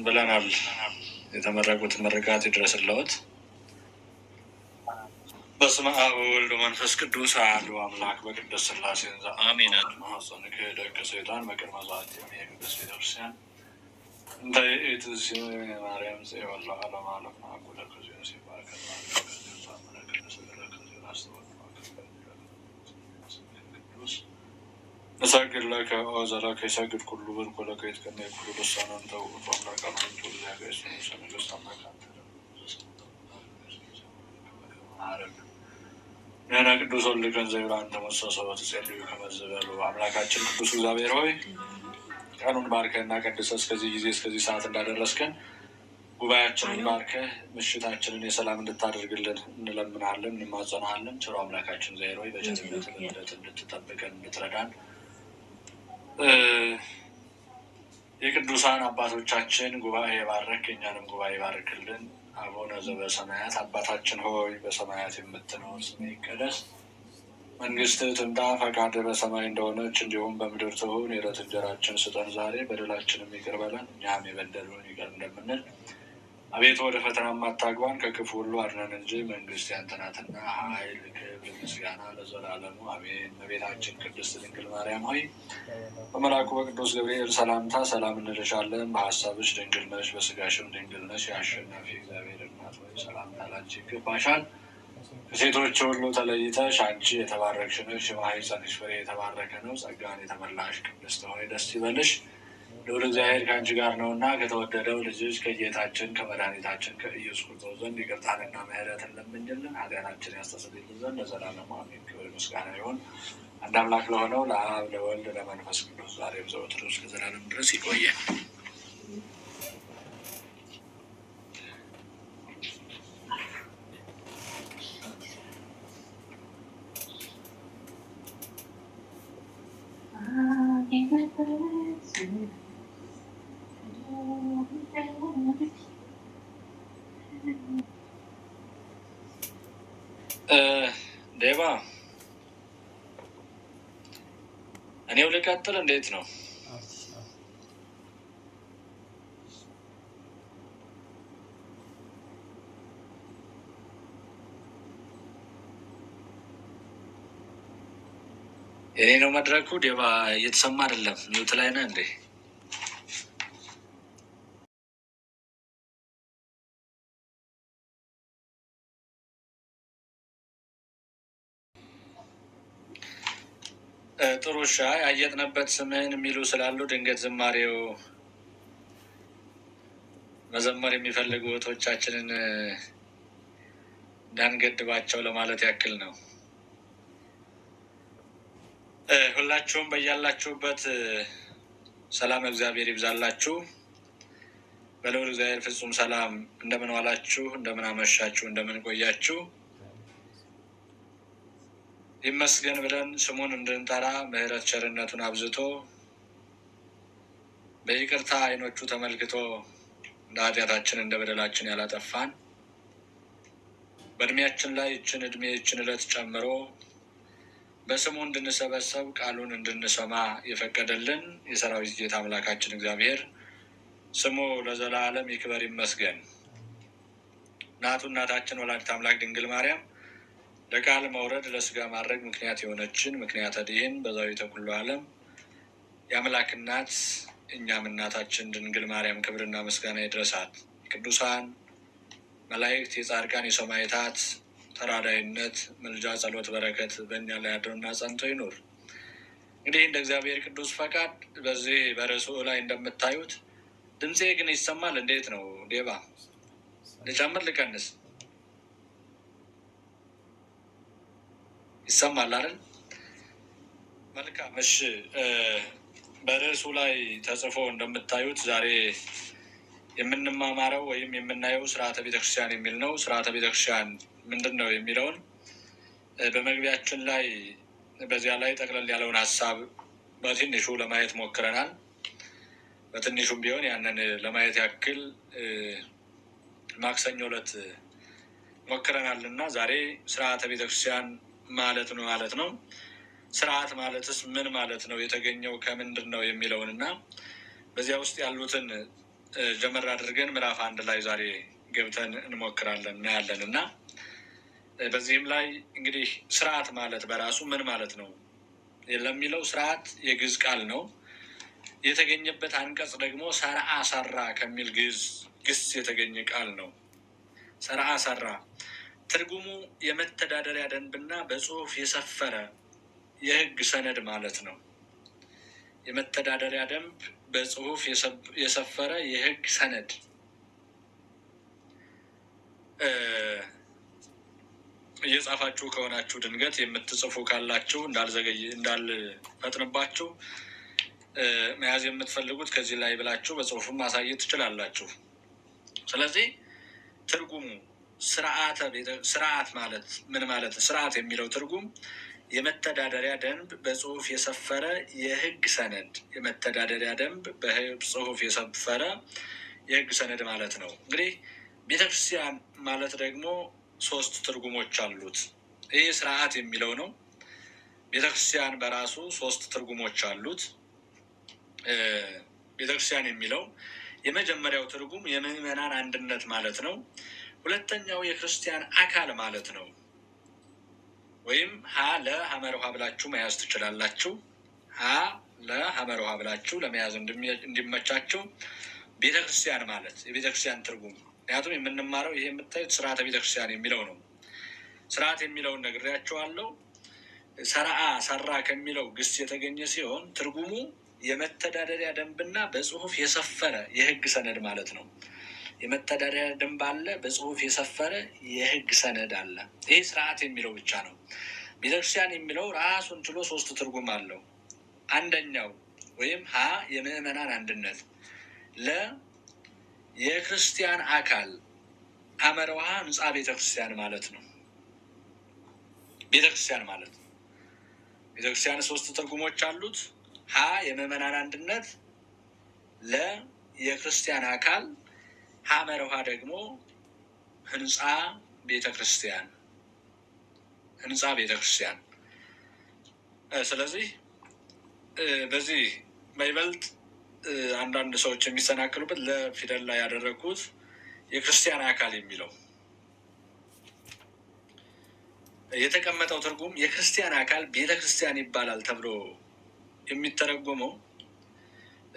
ብለናል። የተመረቁት ምርቃት ይድረስልዎት። በስመ አብ ወወልድ ወመንፈስ ቅዱስ አሐዱ አምላክ በቅድስት ሥላሴ አሜን። ማኅፀንከ ደቀ ሰይጣን በቅድመ ዛቲ የቅድስት ቤተክርስቲያን እንተ ይእቲ ማርያም ጽዮን ለዓለመ ዓለም አቁለ ከዚዮ ሲባል እሰግድ ለከ ወዘለከ ይሰግድ ኩሉ ብርኩ ለከ ይትቀነይ ኩሉ ልሳነ እንተ ውእቱ አምላከ አማኑቱ እግዚአብሔር ስሙ ነገሥት አምላክ ነህነ ቅዱስ ወልድ ገንዘብ ለአንተ መሰሰበት ጸልዩ ከመዘበሉ አምላካችን ቅዱስ እግዚአብሔር ሆይ ቀኑን ባርከህና ቀድሰህ እስከዚህ ጊዜ እስከዚህ ሰዓት እንዳደረስከን ጉባኤያችንን ባርከህ ምሽታችንን የሰላም እንድታደርግልን እንለምናለን፣ እንማጸናለን። ቸሩ አምላካችን እግዚአብሔር ሆይ በቸርነት ምሕረት እንድትጠብቀን እንድትረዳን የቅዱሳን አባቶቻችን ጉባኤ ባረክ፣ እኛንም ጉባኤ ባርክልን። አቡነ ዘበሰማያት አባታችን ሆይ በሰማያት የምትኖር ስምህ ይቀደስ፣ መንግስትህ ትምጣ፣ ፈቃድህ በሰማይ እንደሆነች እንዲሁም በምድር ትሁን። የዕለት እንጀራችንን ስጠን ዛሬ፣ በደላችንን ይቅር በለን እኛም የበደሉንን ይቅር እንደምንል። አቤቱ ወደ ፈተናም አታግባን ከክፉ ሁሉ አድነን እንጂ መንግስት ያንተ ናትና ኃይል፣ ክብር፣ ምስጋና ለዘላለሙ አሜን። እመቤታችን ቅድስት ድንግል ማርያም ሆይ በመልአኩ በቅዱስ ገብርኤል ሰላምታ ሰላም እንልሻለን። በሀሳብሽ ድንግል ነሽ፣ በስጋሽም ድንግል ነሽ። የአሸናፊ እግዚአብሔር እናት ሆይ ሰላምታ ላንቺ ይገባሻል። ከሴቶች ሁሉ ተለይተሽ አንቺ የተባረክሽ ነሽ፣ የማኅፀንሽ ፍሬ የተባረከ ነው። ጸጋን የተመላሽ ቅድስት ሆይ ደስ ይበልሽ፣ ልዑል እግዚአብሔር ከአንቺ ጋር ነውና ከተወደደው ልጅሽ ከጌታችን ከመድኃኒታችን ከኢየሱስ ክርስቶስ ዘንድ ይቅርታንና ምሕረትን ለምኝልን ኃጢአታችንን ያስተሰርይልን ዘንድ ለዘላለሙ አሜን። ክብር ምስጋና ይሁን አንድ አምላክ ለሆነው ለአብ ለወልድ ለመንፈስ ቅዱስ ዛሬም ዘወትርም እስከ ዘላለም ድረስ ይቆያል። ዴባ እኔው ልቀጥል? እንዴት ነው? የኔ ነው መድረኩ። ዴባ እየተሰማ አይደለም። ሚውት ላይ ነህ እንዴ? ጥሩ እሺ። ያየጥንበት ስምህን የሚሉ ስላሉ ድንገት ዝማሬው መዘመር የሚፈልጉ እህቶቻችንን እንዳንገድባቸው ለማለት ያክል ነው። ሁላችሁም በያላችሁበት ሰላም እግዚአብሔር ይብዛላችሁ። በልዑል እግዚአብሔር ፍጹም ሰላም እንደምን ዋላችሁ፣ እንደምን አመሻችሁ፣ እንደምን ቆያችሁ። ይመስገን ብለን ስሙን እንድንጠራ ምሕረት ቸርነቱን አብዝቶ በይቅርታ ዓይኖቹ ተመልክቶ እንደ ኃጢአታችን እንደ በደላችን ያላጠፋን በእድሜያችን ላይ ይችን እድሜ ይችን ዕለት ጨምሮ በስሙ እንድንሰበሰብ ቃሉን እንድንሰማ የፈቀደልን የሰራዊት ጌታ አምላካችን እግዚአብሔር ስሙ ለዘላለም ይክበር ይመስገን። እናቱ እናታችን ወላዲተ አምላክ ድንግል ማርያም ለቃል መውረድ ለስጋ ማድረግ ምክንያት የሆነችን ምክንያተ ድኂን በዛዊተ ኩሉ ዓለም የአምላክ እናት እኛም እናታችን ድንግል ማርያም ክብርና ምስጋና ይድረሳት። የቅዱሳን መላእክት፣ የጻድቃን፣ የሰማዕታት ተራዳይነት፣ ምልጃ፣ ጸሎት፣ በረከት በእኛ ላይ አድሮና ጸንቶ ይኑር። እንግዲህ እንደ እግዚአብሔር ቅዱስ ፈቃድ በዚህ በርዕሱ ላይ እንደምታዩት ድምፄ ግን ይሰማል? እንዴት ነው ዴባ? ልጨምር ልቀንስ? ይሰማል አይደል? መልካም እሺ። በርዕሱ ላይ ተጽፎ እንደምታዩት ዛሬ የምንማማረው ወይም የምናየው ስርዓተ ቤተክርስቲያን የሚል ነው። ስርዓተ ቤተክርስቲያን ምንድን ነው የሚለውን በመግቢያችን ላይ በዚያ ላይ ጠቅለል ያለውን ሀሳብ በትንሹ ለማየት ሞክረናል። በትንሹም ቢሆን ያንን ለማየት ያክል ማክሰኞ ዕለት ሞክረናል እና ዛሬ ስርዓተ ቤተክርስቲያን ማለት ነው። ስርዓት ማለትስ ምን ማለት ነው? የተገኘው ከምንድን ነው የሚለውን እና በዚያ ውስጥ ያሉትን ጀመር አድርገን ምዕራፍ 1 ላይ ዛሬ ገብተን እንሞክራለን እናያለን። እና በዚህም ላይ እንግዲህ ስርዓት ማለት በራሱ ምን ማለት ነው ለሚለው ስርዓት የግዕዝ ቃል ነው። የተገኘበት አንቀጽ ደግሞ ሰርዓ ሰራ ከሚል ግስ የተገኘ ቃል ነው። ሰርዓ ሰራ ትርጉሙ የመተዳደሪያ ደንብና በጽሁፍ የሰፈረ የህግ ሰነድ ማለት ነው። የመተዳደሪያ ደንብ በጽሁፍ የሰፈረ የህግ ሰነድ። እየጻፋችሁ ከሆናችሁ ድንገት የምትጽፉ ካላችሁ እንዳልፈጥንባችሁ መያዝ የምትፈልጉት ከዚህ ላይ ብላችሁ በጽሁፍም ማሳየት ትችላላችሁ። ስለዚህ ትርጉሙ ስርዓት ማለት ምን ማለት? ስርዓት የሚለው ትርጉም የመተዳደሪያ ደንብ በጽሁፍ የሰፈረ የህግ ሰነድ። የመተዳደሪያ ደንብ በጽሁፍ የሰፈረ የህግ ሰነድ ማለት ነው። እንግዲህ ቤተክርስቲያን ማለት ደግሞ 3 ትርጉሞች አሉት። ይህ ስርዓት የሚለው ነው። ቤተክርስቲያን በራሱ 3 ትርጉሞች አሉት። ቤተክርስቲያን የሚለው የመጀመሪያው ትርጉም የምዕመናን አንድነት ማለት ነው። ሁለተኛው የክርስቲያን አካል ማለት ነው። ወይም ሀ ለሐመር ውሃ ብላችሁ መያዝ ትችላላችሁ። ሀ ለሐመር ውሃ ብላችሁ ለመያዝ እንዲመቻችሁ ቤተክርስቲያን ማለት የቤተክርስቲያን ትርጉም። ምክንያቱም የምንማረው ይሄ የምታዩት ስርዓተ ቤተክርስቲያን የሚለው ነው። ስርዓት የሚለውን ነግሬያቸዋለሁ። ሰርዓ ሰራ ከሚለው ግስ የተገኘ ሲሆን ትርጉሙ የመተዳደሪያ ደንብና በጽሁፍ የሰፈረ የህግ ሰነድ ማለት ነው። የመተዳደሪያ ደንብ አለ፣ በጽሁፍ የሰፈረ የህግ ሰነድ አለ። ይህ ስርዓት የሚለው ብቻ ነው። ቤተክርስቲያን የሚለው ራሱን ችሎ 3 ትርጉም አለው። አንደኛው ወይም ሀ የምዕመናን አንድነት፣ ለ የክርስቲያን አካል፣ ሐመረ ውሃ ህንጻ ቤተክርስቲያን ማለት ነው። ቤተክርስቲያን ማለት ቤተክርስቲያን 3 ትርጉሞች አሉት። ሀ የምዕመናን አንድነት፣ ለ የክርስቲያን አካል፣ ሐመረ ውሃ ደግሞ ህንጻ ቤተክርስቲያን። ህንጻ ቤተክርስቲያን። ስለዚህ በዚህ በይበልጥ አንዳንድ ሰዎች የሚሰናክሉበት ለፊደል ላይ ያደረግኩት የክርስቲያን አካል የሚለው የተቀመጠው ትርጉም የክርስቲያን አካል ቤተክርስቲያን ይባላል ተብሎ የሚተረጎመው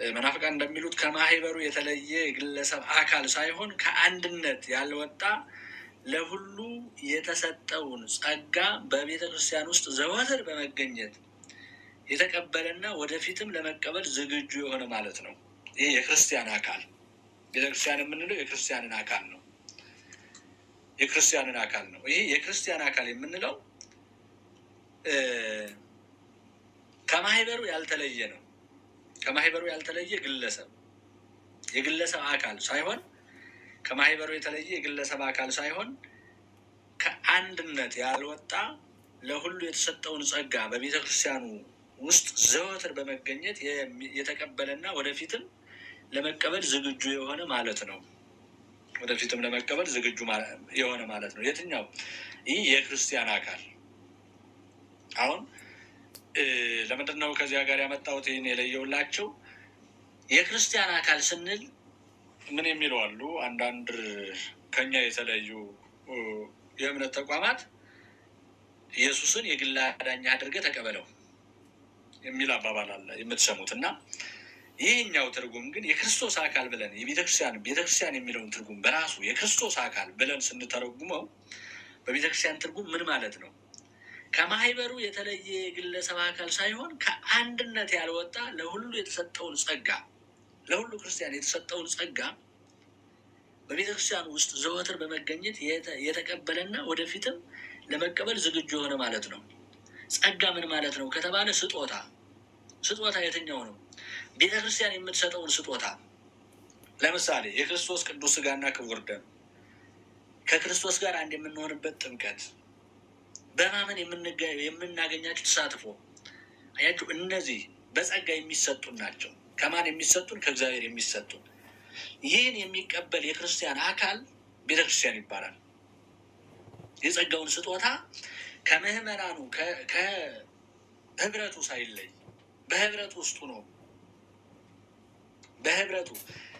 መናፍቃን እንደሚሉት ከማህበሩ የተለየ የግለሰብ አካል ሳይሆን ከአንድነት ያልወጣ ለሁሉ የተሰጠውን ጸጋ በቤተ ክርስቲያን ውስጥ ዘወትር በመገኘት የተቀበለና ወደፊትም ለመቀበል ዝግጁ የሆነ ማለት ነው። ይህ የክርስቲያን አካል። ቤተክርስቲያን የምንለው የክርስቲያንን አካል ነው። የክርስቲያንን አካል ነው። ይህ የክርስቲያን አካል የምንለው ከማህበሩ ያልተለየ ነው። ከማህበሩ ያልተለየ የግለሰብ አካል ሳይሆን ከማህበሩ የተለየ የግለሰብ አካል ሳይሆን ከአንድነት ያልወጣ ለሁሉ የተሰጠውን ጸጋ በቤተ ክርስቲያኑ ውስጥ ዘወትር በመገኘት የተቀበለና ወደፊትም ለመቀበል ዝግጁ የሆነ ማለት ነው። ወደፊትም ለመቀበል ዝግጁ የሆነ ማለት ነው። የትኛው? ይህ የክርስቲያን አካል። አሁን ለምንድን ነው ከዚያ ጋር ያመጣሁት ይህን የለየውላቸው? የክርስቲያን አካል ስንል ምን የሚሉ አሉ? አንዳንድ ከኛ የተለዩ የእምነት ተቋማት ኢየሱስን የግል አዳኝ አድርገህ ተቀበለው የሚል አባባል አለ የምትሰሙት። እና ይህኛው ትርጉም ግን የክርስቶስ አካል ብለን ቤተክርስቲያን የሚለውን ትርጉም በራሱ የክርስቶስ አካል ብለን ስንተረጉመው በቤተክርስቲያን ትርጉም ምን ማለት ነው? ከማህበሩ የተለየ የግለሰብ አካል ሳይሆን ከአንድነት ያልወጣ ለሁሉ የተሰጠውን ጸጋ፣ ለሁሉ ክርስቲያን የተሰጠውን ጸጋ በቤተክርስቲያን ውስጥ ዘወትር በመገኘት የተቀበለና ወደፊትም ለመቀበል ዝግጁ የሆነ ማለት ነው። ጸጋ ምን ማለት ነው ከተባለ ስጦታ የትኛው ነው? ቤተክርስቲያን የምትሰጠውን ስጦታ። ለምሳሌ የክርስቶስ ቅዱስ ሥጋና ክቡር ደም፣ ከክርስቶስ ጋር አንድ የምንሆንበት ጥምቀት፣ በማመን የምናገኛቸው ተሳትፎ፣ አያችሁ፣ እነዚህ በጸጋ የሚሰጡን ናቸው። ከማን የሚሰጡን? ከእግዚአብሔር የሚሰጡን። ይህን የሚቀበል የክርስቲያን አካል ቤተክርስቲያን ይባላል። የጸጋውን ስጦታ ከምዕመናኑ ከህብረቱ ሳይለይ በህብረቱ ውስጡ ነው። በህብረቱ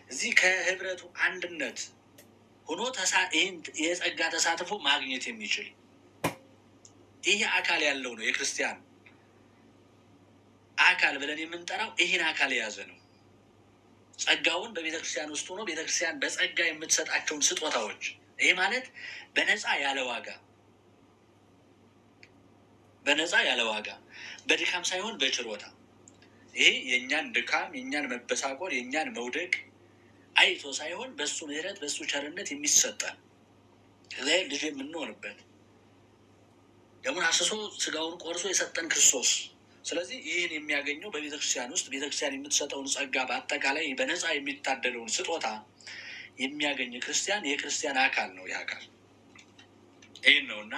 እዚህ ከህብረቱ አንድነት ሆኖ ይህን የጸጋ ተሳትፎ ማግኘት የሚችል ይህ አካል ያለው ነው። የክርስቲያን አካል ብለን የምንጠራው ይህን አካል የያዘ ነው። ጸጋውን በቤተክርስቲያን ውስጥ ሆኖ ቤተክርስቲያን በጸጋ የምትሰጣቸውን ስጦታዎች ይሄ ማለት በነፃ ያለ ዋጋ በድካም ሳይሆን በችሮታ ይሄ የእኛን ድካም የእኛን መበሳቆር የእኛን መውደቅ አይቶ ሳይሆን በሱ ምሕረት በሱ ቸርነት የሚሰጠን ከዚያ ልጅ የምንሆንበት ደሙን አፍስሶ ስጋውን ቆርሶ የሰጠን ክርስቶስ። ስለዚህ ይህን የሚያገኘው በቤተክርስቲያን ውስጥ ቤተክርስቲያን የምትሰጠውን ጸጋ በአጠቃላይ በነፃ የሚታደለውን ስጦታ የሚያገኝ ክርስቲያን የክርስቲያን አካል ነው። ይህ አካል ይህን ነው እና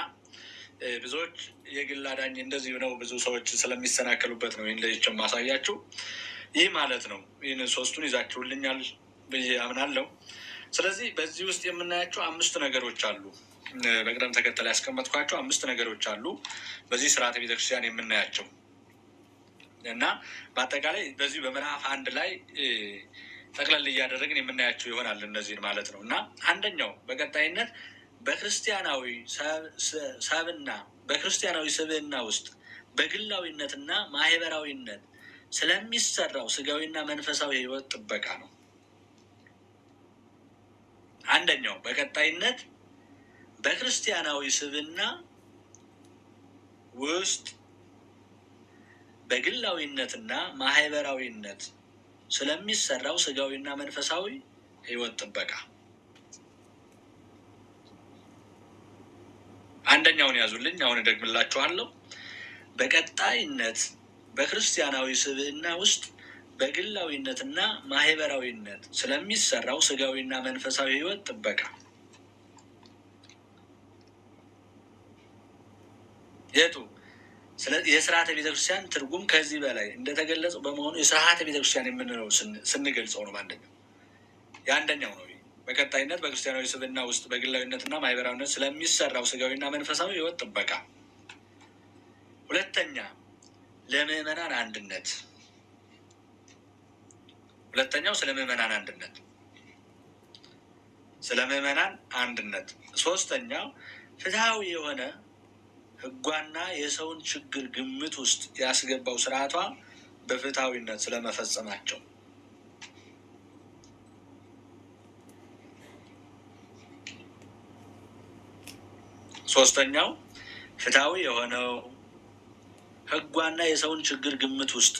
ብዙዎች የግል አዳኝ እንደዚህ ነው ብዙ ሰዎች ስለሚሰናከሉበት ነው ይህን ለይቼ ማሳያችሁ። ይህ ማለት ነው። ይህን ሶስቱን ይዛችሁልኛል ብዬ አምናለሁ። ስለዚህ በዚህ ውስጥ የምናያቸው 5 ነገሮች አሉ። በቅደም ተከተል ያስቀመጥኳቸው 5 ነገሮች አሉ በዚህ ስርዓተ ቤተክርስቲያን የምናያቸው እና በአጠቃላይ በዚህ በምዕራፍ 1 ላይ ጠቅለል እያደረግን የምናያቸው ይሆናል እነዚህን ማለት ነው። እና አንደኛው በቀጣይነት በክርስቲያናዊ ስብዕና ውስጥ በግላዊነትና ማህበራዊነት ስለሚሰራው ስጋዊና መንፈሳዊ ህይወት ጥበቃ ነው። አንደኛው በቀጣይነት በክርስቲያናዊ ስብዕና ውስጥ በግላዊነትና ማህበራዊነት ስለሚሰራው ስጋዊና መንፈሳዊ ህይወት ጥበቃ። አንደኛውን ያዙልኝ፣ አሁን እደግምላችኋለሁ። በቀጣይነት በክርስቲያናዊ ስብዕና ውስጥ በግላዊነትና ማህበራዊነት ስለሚሰራው ስጋዊና መንፈሳዊ ህይወት ጥበቃ። የቱ የስርዓተ ቤተክርስቲያን ትርጉም ከዚህ በላይ እንደተገለጸው በመሆኑ የስርዓተ ቤተክርስቲያን የምንለው ስንገልጸው ነው። የአንደኛው ነው። በቀጣይነት በክርስቲያናዊ ስብዕና ውስጥ በግላዊነትና ማህበራዊነት ስለሚሰራው ስጋዊና መንፈሳዊ ህይወት ጥበቃ። ሁለተኛ ለምዕመናን አንድነት። ሁለተኛው ስለ ምዕመናን አንድነት። ሶስተኛው ፍትሃዊ የሆነ ህጓና የሰውን ችግር ግምት ውስጥ ያስገባው ስርዓቷ በፍትሃዊነት ስለመፈጸማቸው። ሶስተኛው ፍትሃዊ የሆነው ህጓና የሰውን ችግር ግምት ውስጥ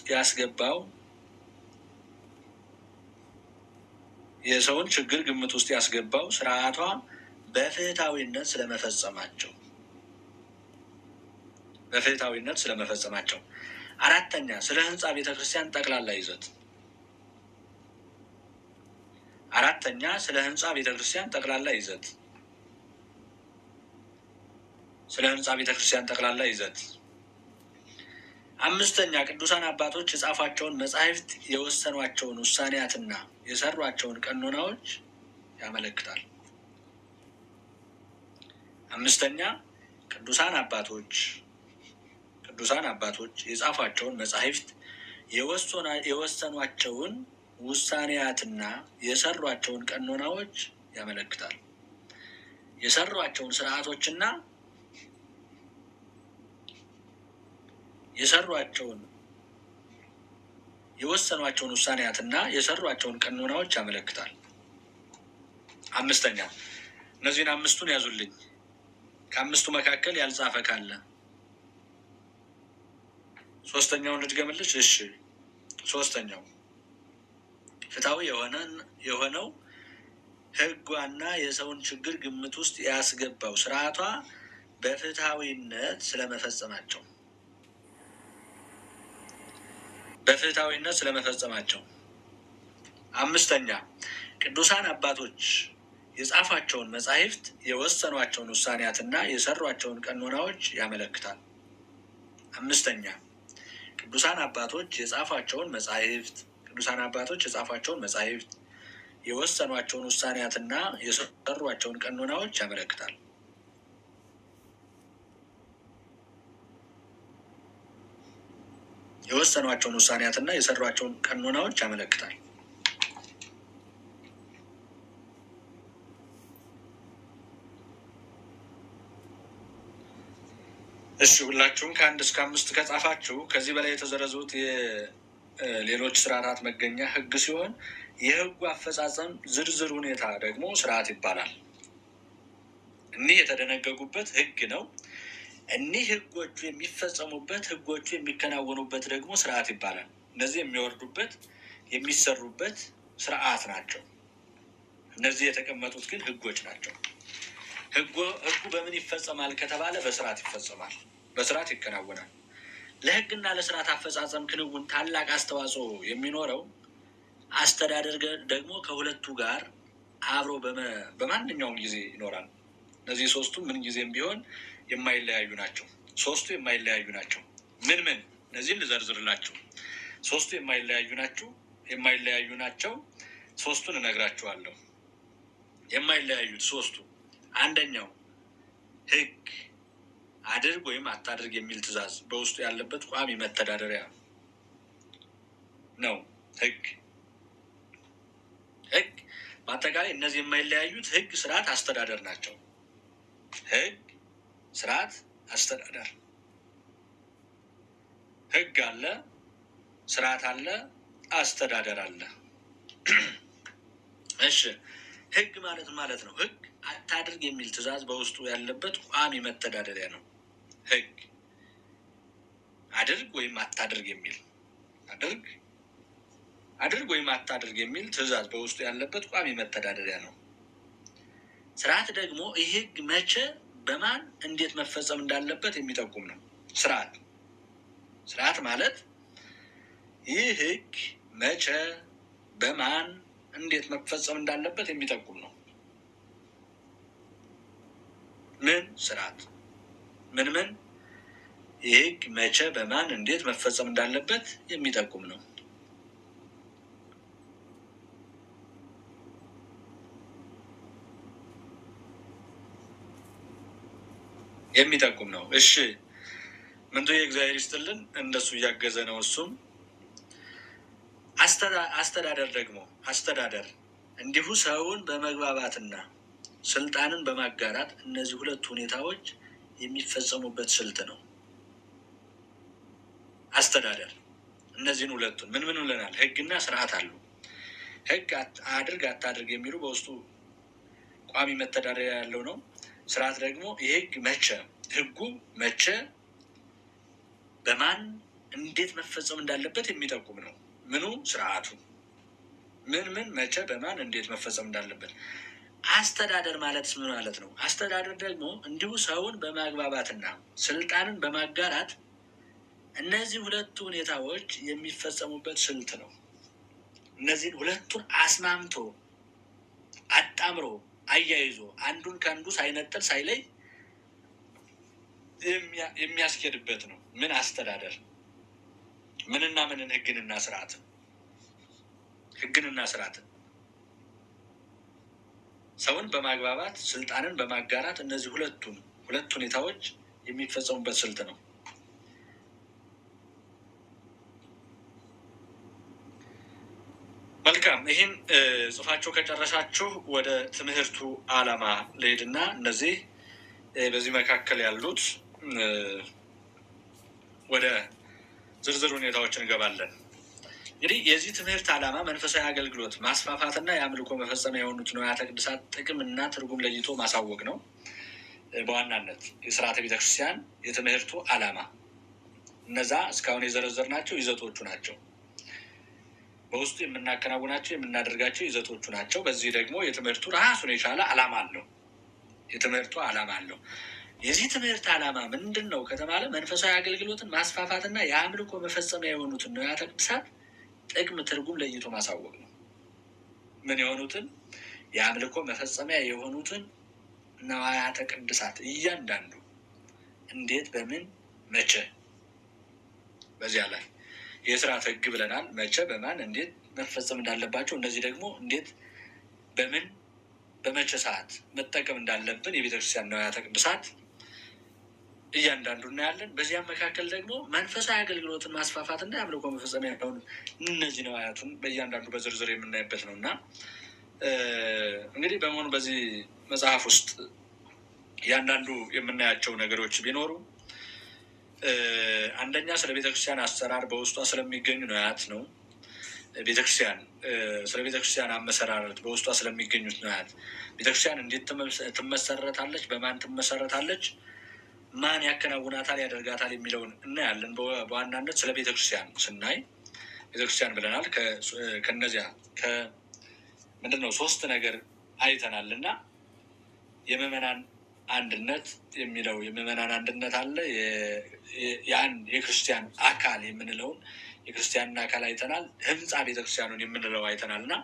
ያስገባው ስርዓቷ በፍትሃዊነት ስለመፈጸማቸው። አራተኛ ስለ ህንፃ ቤተክርስቲያን ጠቅላላ ይዘት። አምስተኛ ቅዱሳን አባቶች የጻፏቸውን መጻሕፍት የወሰኗቸውን ውሳኔያትና የሰሯቸውን ቀኖናዎች ያመለክታል። ቅዱሳን አባቶች የጻፏቸውን መጻሕፍት የወሰኗቸውን ውሳኔያትና የሰሯቸውን ቀኖናዎች ያመለክታል። የሰሯቸውን ስርዓቶችና የወሰኗቸውን ውሳኔያትና የሰሯቸውን ቀኖናዎች ያመለክታል። አምስተኛ እነዚህን 5ቱን ያዙልኝ። ከ5ቱ መካከል ያልጻፈ ካለ ሶስተኛውን ልድገምልሽ። እሺ፣ ሶስተኛው ፍትሃዊ የሆነው ህጓና የሰውን ችግር ግምት ውስጥ ያስገባው ስርዓቷ በፍትሃዊነት ስለመፈጸማቸው። አምስተኛ ቅዱሳን አባቶች የጻፏቸውን መጻሕፍት የወሰኗቸውን ውሳኔያትና የሰሯቸውን ቀኖናዎች ያመለክታል። ቅዱሳን አባቶች የጻፏቸውን መጻሕፍት የወሰኗቸውን ውሳኔያትና የሰሯቸውን ቀኖናዎች ያመለክታል። እሺ ሁላችሁም ከአንድ እስከ አምስት ከጻፋችሁ ከዚህ በላይ የተዘረዙት የሌሎች ስርዓታት መገኛ ህግ ሲሆን የህጉ አፈጻጸም ዝርዝር ሁኔታ ደግሞ ስርዓት ይባላል። እኒህ የተደነገጉበት ህግ ነው። እኒህ ህጎቹ የሚፈጸሙበት ህጎቹ የሚከናወኑበት ደግሞ ስርዓት ይባላል። እነዚህ የሚወርዱበት የሚሰሩበት ስርዓት ናቸው። እነዚህ የተቀመጡት ግን ህጎች ናቸው። ህጉ በምን ይፈጸማል ከተባለ በስርዓት ይፈጸማል፣ በስርዓት ይከናወናል። ለህግና ለስርዓት አፈጻጸም ክንውን ታላቅ አስተዋጽኦ የሚኖረው አስተዳደር ደግሞ ከሁለቱ ጋር አብሮ በማንኛውም ጊዜ ይኖራል። እነዚህ ሶስቱ ምን ጊዜም ቢሆን የማይለያዩ ናቸው። ሶስቱ የማይለያዩ ናቸው። ምን እነዚህን ልዘርዝርላችሁ። ሶስቱ የማይለያዩ ናቸው። ሶስቱን እነግራችኋለሁ። የማይለያዩት ሶስቱ፣ አንደኛው ህግ አድርግ ወይም አታድርግ የሚል ትእዛዝ በውስጡ ያለበት ቋሚ መተዳደሪያ ነው። ህግ በአጠቃላይ እነዚህ የማይለያዩት ህግ፣ ስርዓት፣ አስተዳደር ናቸው። ህግ፣ ስርዓት፣ አስተዳደር። ህግ አለ፣ ስርዓት አለ፣ አስተዳደር አለ። እሺ ህግ ማለት ነው። ህግ አታድርግ የሚል ትእዛዝ በውስጡ ያለበት ቋሚ መተዳደሪያ ነው። ህግ አድርግ ወይም አታድርግ የሚል አድርግ ወይም አታድርግ የሚል ትእዛዝ በውስጡ ያለበት ቋሚ መተዳደሪያ ነው። ስርዓት ደግሞ ይህ ህግ መቼ በማን እንዴት መፈጸም እንዳለበት የሚጠቁም ነው። ስርዓት ማለት ይህ ህግ መቼ በማን እንዴት መፈጸም እንዳለበት የሚጠቁም ነው። ስርዓት ምን ይህ ህግ መቼ በማን እንዴት መፈጸም እንዳለበት የሚጠቁም ነው። እሺ ምንቱ የእግዚአብሔር ይስጥልን፣ እንደሱ እያገዘ ነው። እሱም አስተዳደር እንዲሁ ሰውን በመግባባትና ስልጣንን በማጋራት እነዚህ ሁለት ሁኔታዎች የሚፈጸሙበት ስልት ነው። አስተዳደር እነዚህን ሁለቱን ምን ብለናል? ህግና ስርዓት አሉ። ህግ አድርግ አታድርግ የሚሉ በውስጡ ቋሚ መተዳደሪያ ያለው ነው። ስርዓት ደግሞ ህጉ መቼ በማን እንዴት መፈጸም እንዳለበት የሚጠቁም ነው። ስርዓቱ ምን መቼ በማን እንዴት መፈጸም እንዳለበት። አስተዳደር ማለት ምን ማለት ነው? አስተዳደር ደግሞ እንዲሁ ሰውን በማግባባትና ስልጣንን በማጋራት እነዚህ ሁለቱ ሁኔታዎች የሚፈጸሙበት ስልት ነው። እነዚህን ሁለቱን አስማምቶ አጣምሮ አያይዞ አንዱን ከአንዱ ሳይነጥል ሳይለይ የሚያስኬድበት ነው። አስተዳደር ምንና ህግንና ስርዓትን ሰውን በማግባባት ስልጣንን በማጋራት እነዚህ ሁለት ሁኔታዎች የሚፈጸሙበት ስልት ነው። መልካም። ይህን ጽፋችሁ ከጨረሳችሁ ወደ ትምህርቱ ዓላማ ልሄድና እነዚህ በዚህ መካከል ያሉት ወደ ዝርዝር ሁኔታዎች እንገባለን። እንግዲህ የዚህ ትምህርት ዓላማ መንፈሳዊ አገልግሎት ማስፋፋትና የአምልኮ መፈጸሚያ የሆኑት ንዋያተ ቅድሳት ጥቅምና ትርጉም ለይቶ ማሳወቅ ነው። በዋናነት የስርዓተ ቤተክርስቲያን የትምህርቱ ዓላማ እነዛ እስካሁን የዘረዘርናቸው ይዘቶቹ ናቸው። በውስጡ የምናከናውናቸው የምናደርጋቸው ይዘቶቹ ናቸው። በዚህ ደግሞ የትምህርቱ ራሱን የቻለ ዓላማ አለው። የዚህ ትምህርት ዓላማ ምንድን ነው ከተባለ መንፈሳዊ አገልግሎትን ማስፋፋትና የአምልኮ መፈጸሚያ የሆኑትን ንዋያተ ቅድሳት ጥቅም ትርጉም ለይቶ ማሳወቅ ነው። የሆኑትን የአምልኮ መፈጸሚያ የሆኑትን ንዋያተ ቅድሳት እያንዳንዱ እንዴት፣ በምን፣ መቼ፣ በዚያ ላይ የስርዓት ህግ ብለናል። መቼ በማን እንዴት መፈጸም እንዳለባቸው፣ እነዚህ ደግሞ እንዴት በምን በመቼ ሰዓት መጠቀም እንዳለብን የቤተክርስቲያን ንዋያተ ቅድሳት እያንዳንዱ እናያለን። በዚያም መካከል ደግሞ መንፈሳዊ አገልግሎትን ማስፋፋትና የአምልኮ መፈጸሚያ የሆኑ እነዚህ ንዋያቱን በእያንዳንዱ በዝርዝር የምናይበት ነው እና እንግዲህ በመሆኑ በዚህ መጽሐፍ ውስጥ እያንዳንዱ የምናያቸው ነገሮች ቢኖሩ አንደኛ ስለ ቤተክርስቲያን አሰራር በውስጧ ስለሚገኙ ንዋያት ነው። ቤተክርስቲያን ስለ ቤተክርስቲያን አመሰራረት በውስጧ ስለሚገኙት ንዋያት፣ ቤተክርስቲያን እንዴት ትመሰረታለች፣ በማን ትመሰረታለች፣ ማን ያከናውናታል ያደርጋታል የሚለውን እናያለን። በዋናነት ስለ ቤተክርስቲያን ስናይ ቤተክርስቲያን ብለናል። ከነዚያ ምንድነው ሶስት ነገር አይተናል እና የምዕመናን አንድነት የሚለው የምዕመናን አንድነት አለ። የክርስቲያን አካል የምንለውን የክርስቲያንን አካል አይተናል። ህንፃ ቤተክርስቲያኑን የምንለው አይተናል እና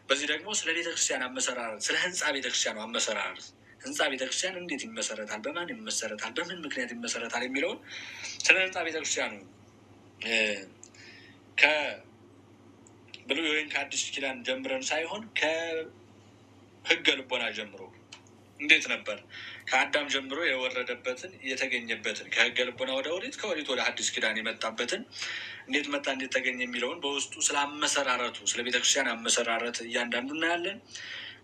በዚህ ደግሞ ስለ ቤተክርስቲያን አመሰራረት፣ ስለ ህንፃ ቤተክርስቲያኑ አመሰራረት፣ ህንፃ ቤተክርስቲያን እንዴት ይመሰረታል፣ በማን ይመሰረታል፣ በምን ምክንያት ይመሰረታል የሚለውን ስለ ህንፃ ቤተክርስቲያኑ ከብሉይ ወይም ከአዲስ ኪዳን ጀምረን ሳይሆን ከህገ ልቦና ጀምሮ እንዴት ነበር ከአዳም ጀምሮ የወረደበትን የተገኘበትን ከህገ ልቦና ወደ ኦሪት ከኦሪት ወደ አዲስ ኪዳን የመጣበትን እንዴት መጣ እንዴት ተገኘ የሚለውን በውስጡ ስለ አመሰራረቱ ስለ ቤተክርስቲያን አመሰራረት እያንዳንዱ እናያለን።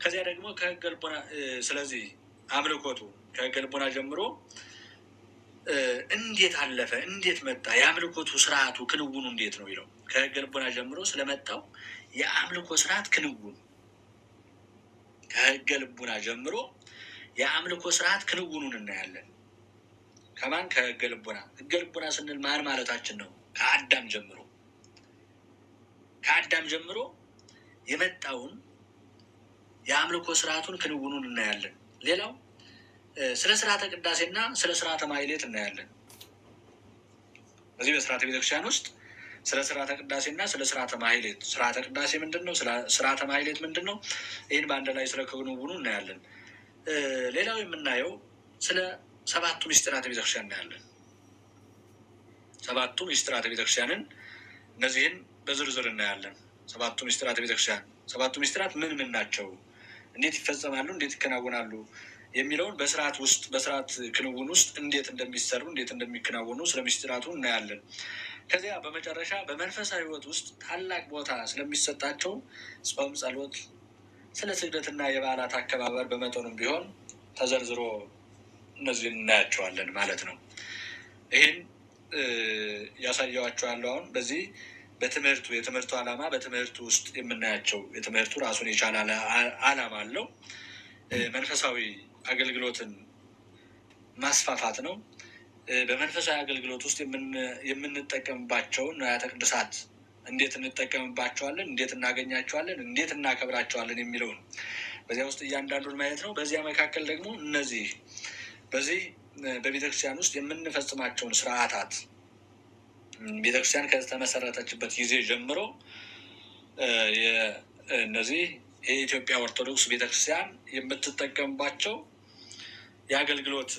ከዚያ ደግሞ ከህገ ልቦና ስለዚህ አምልኮቱ ከህገ ልቦና ጀምሮ እንዴት አለፈ እንዴት መጣ የአምልኮቱ ስርዓቱ ክንውኑ እንዴት ነው ይለው ከህገ ልቦና ጀምሮ ስለመጣው የአምልኮ ስርዓት ክንውኑ ከህገ ልቦና ጀምሮ የአምልኮ ስርዓት ክንውኑን እናያለን። ከማን ከህገ ልቦና። ህገ ልቦና ስንል ማን ማለታችን ነው? ከአዳም ጀምሮ የመጣውን የአምልኮ ስርዓቱን ክንውኑን እናያለን። ሌላው ስለ ስርዓተ ቅዳሴና ስለ ስርዓተ ማህሌት እናያለን። በዚህ በስርዓተ ቤተክርስቲያን ውስጥ ስለ ስርዓተ ቅዳሴና ስለ ስርዓተ ማህሌት፣ ስርዓተ ቅዳሴ ምንድን ነው፣ ስርዓተ ማህሌት ምንድን ነው፣ ይህን በአንድ ላይ ስለ ክንውኑ እናያለን። ሌላው የምናየው ስለ ሰባቱ ምስጢራተ ቤተክርስቲያን እናያለን። ሰባቱ ምስጢራተ ቤተክርስቲያንን እነዚህን በዝርዝር እናያለን። ሰባቱ ምስጢራተ ቤተክርስቲያን፣ ሰባቱ ምስጢራት ምን ምን ናቸው፣ እንዴት ይፈጸማሉ፣ እንዴት ይከናወናሉ የሚለውን በስርዓት ውስጥ በስርዓት ክንውን ውስጥ እንዴት እንደሚሰሩ እንዴት እንደሚከናወኑ ስለ ምስጢራቱ እናያለን። ከዚያ በመጨረሻ በመንፈሳዊ ሕይወት ውስጥ ታላቅ ቦታ ስለሚሰጣቸው ጾም፣ ጸሎት፣ ስለ ስግደትና የበዓላት አከባበር በመጠኑም ቢሆን ተዘርዝሮ እነዚህን እናያቸዋለን ማለት ነው። ይህን ያሳየዋቸዋለሁ። አሁን በዚህ የትምህርቱ ዓላማ በትምህርቱ ውስጥ የምናያቸው የትምህርቱ ራሱን የቻለ ዓላማ አለው። መንፈሳዊ አገልግሎትን ማስፋፋት ነው። በመንፈሳዊ አገልግሎት ውስጥ የምንጠቀምባቸውን ንዋያተ ቅድሳት እንዴት እንጠቀምባቸዋለን፣ እንዴት እናገኛቸዋለን፣ እንዴት እናከብራቸዋለን የሚለውን በዚያ ውስጥ እያንዳንዱን ማየት ነው። በዚያ መካከል ደግሞ በዚህ በቤተክርስቲያን ውስጥ የምንፈጽማቸውን ስርዓታት ቤተክርስቲያን ከተመሰረተችበት ጊዜ ጀምሮ እነዚህ የኢትዮጵያ ኦርቶዶክስ ቤተክርስቲያን የምትጠቀምባቸው የአገልግሎት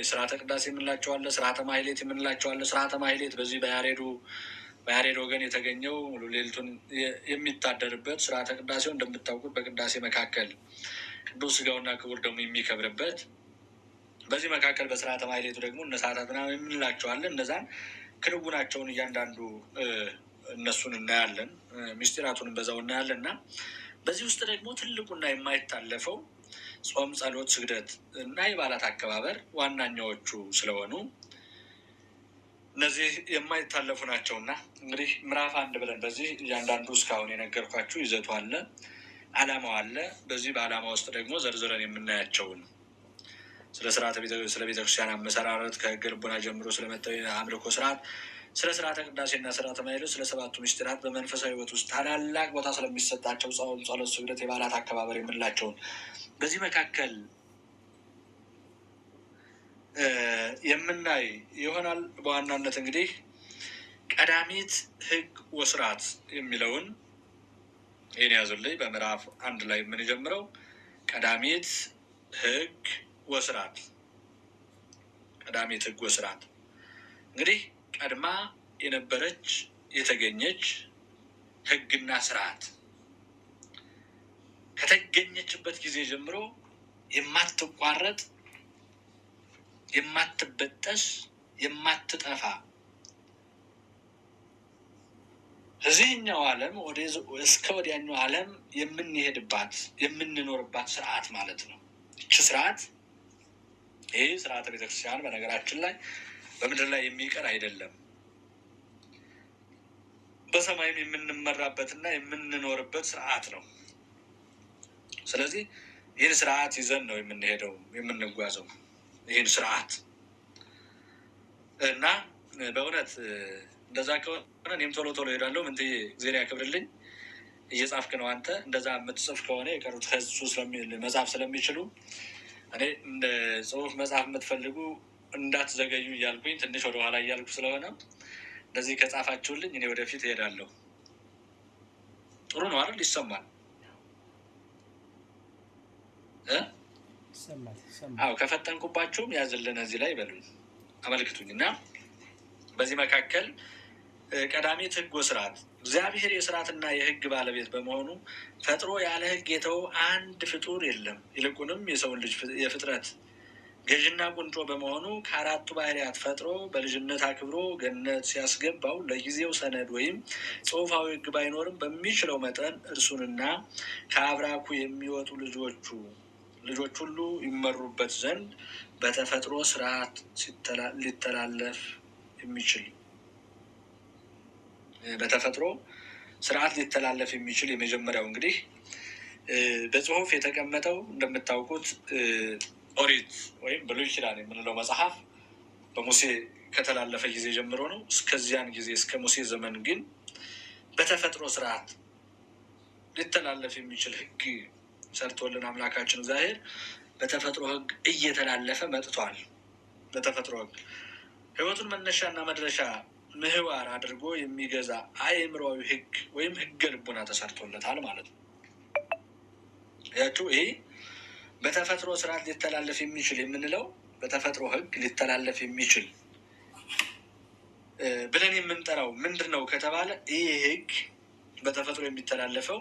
ስርዓተ ቅዳሴ የምንላቸው አለ፣ ስርዓተ ማህሌት የምንላቸው አለ። ስርዓተ ማህሌት በዚህ በያሬድ ወገን የተገኘው ሙሉ ሌሊቱን የሚታደርበት፣ ስርዓተ ቅዳሴው እንደምታውቁት በቅዳሴ መካከል ቅዱስ ሥጋውና ክቡር ደግሞ የሚከብርበት፣ በዚህ መካከል በስርዓተ ማህሌቱ ደግሞ እነ ሰዓታት ምናምን የምንላቸው አለ። እነዛን ክንውናቸውን እያንዳንዱ እነሱን እናያለን፣ ምስጢራቱንም በዛው እናያለን እና በዚህ ውስጥ ደግሞ ትልቁና የማይታለፈው ጾም፣ ጸሎት፣ ስግደት እና የበዓላት አከባበር ዋናኛዎቹ ስለሆኑ እነዚህ የማይታለፉ ናቸውና እንግዲህ ምዕራፍ 1 ብለን በዚህ እያንዳንዱ እስካሁን የነገርኳችሁ ይዘቱ አለ፣ ዓላማው አለ። በዚህ በዓላማ ውስጥ ደግሞ ዘርዝረን የምናያቸውን ስለ ቤተክርስቲያን አመሰራረት ከሕገ ልቦና ጀምሮ ስለመጣው የአምልኮ ስርዓት፣ ስለ ስርዓተ ቅዳሴና ስርዓተ ማህሌት፣ ስለ ሰባቱ ምስጢራት፣ በመንፈሳዊ ሕይወት ውስጥ ታላላቅ ቦታ ስለሚሰጣቸው ጾም፣ ጸሎት፣ ስግደት፣ የበዓላት አከባበር የምንላቸውን በዚህ መካከል የምናይ ይሆናል። በዋናነት እንግዲህ ቀዳሚት ሕግ ወስርዓት የሚለውን ይህን ያዙልኝ። በምዕራፍ 1 ላይ የምንጀምረው ቀዳሚት ሕግ ወስርዓት። ቀዳሚት ሕግ ወስርዓት እንግዲህ ቀድማ የነበረች የተገኘች ሕግና ስርዓት ከተገኘችበት ጊዜ ጀምሮ የማትቋረጥ የማትበጠስ የማትጠፋ እዚህኛው ዓለም እስከ ወዲያኛው ዓለም የምንሄድባት የምንኖርባት ስርዓት ማለት ነው። ይቺ ስርዓት ይህ ስርዓተ ቤተክርስቲያን በነገራችን ላይ በምድር ላይ የሚቀር አይደለም። በሰማይም የምንመራበትና የምንኖርበት ስርዓት ነው። ስለዚህ ይህን ስርዓት ይዘን ነው የምንሄደው የምንጓዘው ይህን ስርዓት እና በእውነት እንደዛ ከሆነ እኔም ቶሎ ቶሎ ሄዳለሁ። ምን እግዚአብሔር ያክብርልኝ። እየጻፍክ ነው አንተ። እንደዛ የምትጽፍ ከሆነ የቀሩት ከሱ መጻፍ ስለሚችሉ እኔ እንደ ጽሁፍ መጻፍ የምትፈልጉ እንዳትዘገዩ እያልኩኝ ትንሽ ወደኋላ እያልኩ ስለሆነ እንደዚህ ከጻፋችሁልኝ እኔ ወደፊት እሄዳለሁ። ጥሩ ነው አይደል? ይሰማል? አዎ፣ ከፈጠንኩባችሁም ያዝልን እዚህ ላይ በሉኝ፣ አመልክቱኝ እና በዚህ መካከል ቀዳሚት ሕግ ወስርዓት። እግዚአብሔር የስርዓትና የሕግ ባለቤት በመሆኑ ፈጥሮ ያለ ሕግ የተወው አንድ ፍጡር የለም። ይልቁንም የሰውን ልጅ የፍጥረት ገዥና ቁንጮ በመሆኑ ከአራቱ ባህርያት ፈጥሮ በልጅነት አክብሮ ገነት ሲያስገባው ለጊዜው ሰነድ ወይም ጽሑፋዊ ሕግ ባይኖርም በሚችለው መጠን እርሱንና ከአብራኩ የሚወጡ ልጆች ሁሉ ይመሩበት ዘንድ በተፈጥሮ ስርዓት ሊተላለፍ የሚችል የመጀመሪያው እንግዲህ በጽሁፍ የተቀመጠው እንደምታውቁት ኦሪት ወይም ብሉይ ኪዳን የምንለው መጽሐፍ በሙሴ ከተላለፈ ጊዜ ጀምሮ ነው። እስከዚያን ጊዜ እስከ ሙሴ ዘመን ግን በተፈጥሮ ስርዓት ሊተላለፍ የሚችል ሕግ ሰርቶልን አምላካችን እግዚአብሔር በተፈጥሮ ሕግ እየተላለፈ መጥቷል። በተፈጥሮ ሕግ ሕይወቱን መነሻና መድረሻ ምህዋር አድርጎ የሚገዛ አእምሯዊ ሕግ ወይም ሕገ ልቡና ተሰርቶለታል ማለት ነው። ያችሁ ይሄ በተፈጥሮ ስርዓት ሊተላለፍ የሚችል የምንለው በተፈጥሮ ሕግ ሊተላለፍ የሚችል ብለን የምንጠራው ምንድን ነው ከተባለ ይህ ሕግ በተፈጥሮ የሚተላለፈው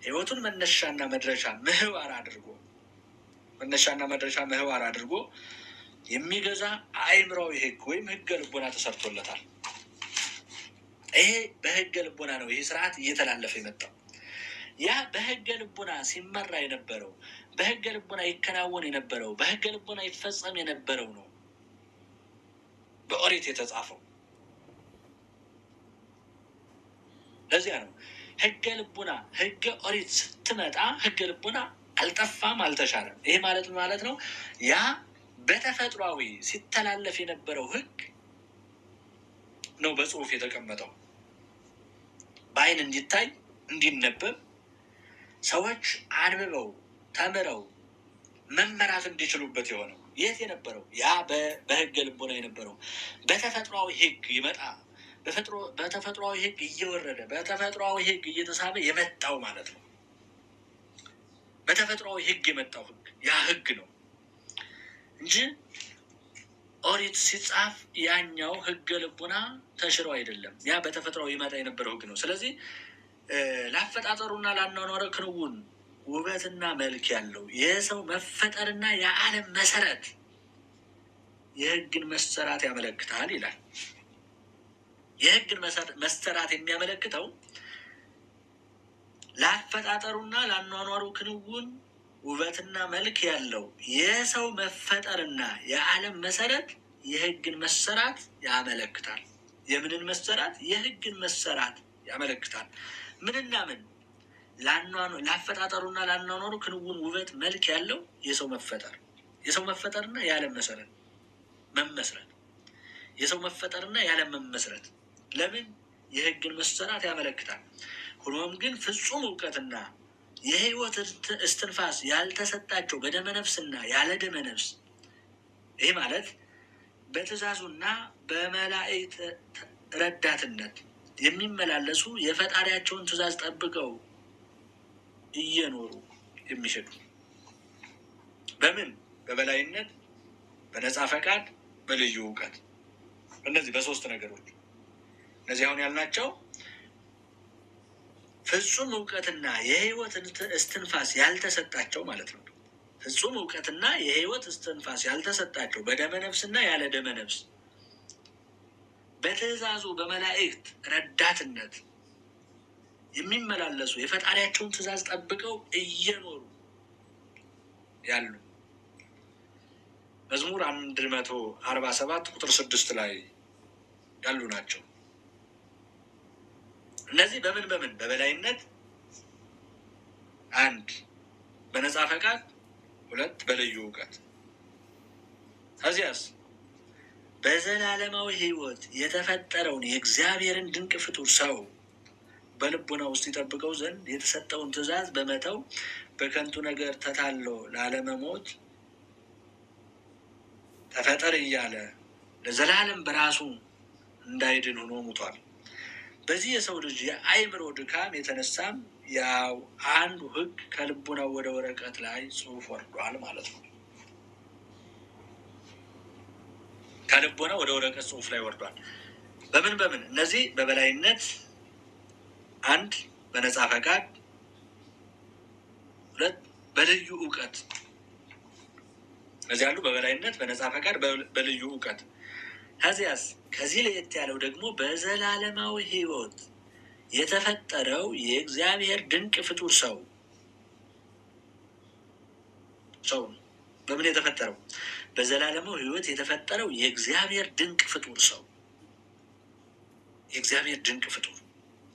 ሕይወቱን መነሻና መድረሻ ምህዋር አድርጎ የሚገዛ አእምሯዊ ሕግ ወይም ሕገ ልቦና ተሰርቶለታል። ይሄ በሕገ ልቦና ነው ይሄ ስርዓት እየተላለፈ የመጣው። ያ በሕገ ልቦና ሲመራ የነበረው በሕገ ልቦና ይከናወን የነበረው በሕገ ልቦና ይፈጸም የነበረው ነው በኦሪት የተጻፈው። ለዚያ ነው ሕገ ልቡና ሕገ ኦሪት ስትመጣ ሕገ ልቡና አልጠፋም፣ አልተሻለም። ይሄ ማለት ነው ያ በተፈጥሯዊ ሲተላለፍ የነበረው ሕግ ነው በጽሁፍ የተቀመጠው በአይን እንዲታይ እንዲነበብ ሰዎች አንብበው ተምረው መመራት እንዲችሉበት የሆነው የት የነበረው ያ በሕገ ልቦና የነበረው በተፈጥሯዊ ሕግ ይመጣ በተፈጥሯዊ ሕግ እየወረደ በተፈጥሯዊ ሕግ እየተሳበ የመጣው ማለት ነው። በተፈጥሯዊ ሕግ የመጣው ሕግ ያ ሕግ ነው እንጂ ኦሪት ሲጻፍ ያኛው ሕገ ልቡና ተሽሮ አይደለም። ያ በተፈጥሯዊ ይመጣ የነበረው ሕግ ነው። ስለዚህ ላፈጣጠሩና ላኗኗረ ክንውን ውበትና መልክ ያለው የሰው መፈጠርና የዓለም መሰረት የሕግን መሰራት ያመለክታል ይላል። የሕግን መሰራት የሚያመለክተው ላፈጣጠሩና ላኗኗሩ ክንውን ውበትና መልክ ያለው የሰው መፈጠርና የዓለም መሰረት የሕግን መሰራት ያመለክታል። የምንን መሰራት? የሕግን መሰራት ያመለክታል። ምንና ምን? ላፈጣጠሩና ላኗኗሩ ክንውን ውበት መልክ ያለው የሰው መፈጠርና የዓለም መሰረት መመስረት የሰው መፈጠርና የዓለም መመስረት ለምን? የሕግን መሰራት ያመለክታል። ሆኖም ግን ፍጹም እውቀትና የህይወት እስትንፋስ ያልተሰጣቸው በደመ ነፍስና ያለ ደመ ነፍስ፣ ይህ ማለት በትእዛዙና በመላእክት ረዳትነት የሚመላለሱ የፈጣሪያቸውን ትእዛዝ ጠብቀው እየኖሩ የሚሄዱ በምን? በበላይነት፣ በነፃ ፈቃድ፣ በልዩ እውቀት። እነዚህ በሶስት ነገሮች እነዚህ አሁን ያልናቸው ፍጹም እውቀትና የህይወት እስትንፋስ ያልተሰጣቸው ማለት ነው። ፍጹም እውቀትና የህይወት እስትንፋስ ያልተሰጣቸው በደመ ነፍስና ያለ ደመ ነፍስ በትእዛዙ በመላእክት ረዳትነት የሚመላለሱ የፈጣሪያቸውን ትእዛዝ ጠብቀው እየኖሩ ያሉ መዝሙር 147 ቁጥር 6 ላይ ያሉ ናቸው። እነዚህ በምን በበላይነት 1 በነጻ ፈቃድ 2 በልዩ እውቀት ከዚያስ በዘላለማዊ ሕይወት የተፈጠረውን የእግዚአብሔርን ድንቅ ፍጡር ሰው በልቡና ውስጥ ይጠብቀው ዘንድ የተሰጠውን ትእዛዝ በመተው በከንቱ ነገር ተታሎ ላለመሞት ተፈጠር እያለ ለዘላለም በራሱ እንዳይድን ሆኖ ሞቷል። በዚህ የሰው ልጅ የአእምሮ ድካም የተነሳም ያው አንዱ ሕግ ከልቡናው ወደ ወረቀት ላይ ጽሑፍ ወርዷል ማለት ነው። ከልቡና ወደ ወረቀት ጽሑፍ ላይ ወርዷል። በምን እነዚህ በበላይነት 1 በነጻ ፈቃድ 2 በልዩ እውቀት እዚህ ያሉ በበላይነት በነጻ ፈቃድ በልዩ እውቀት ከዚያስ ከዚህ ለየት ያለው ደግሞ በዘላለማዊ ሕይወት የተፈጠረው የእግዚአብሔር ድንቅ ፍጡር ሰው በምን የተፈጠረው በዘላለማዊ ሕይወት የተፈጠረው የእግዚአብሔር ድንቅ ፍጡር ሰው የእግዚአብሔር ድንቅ ፍጡር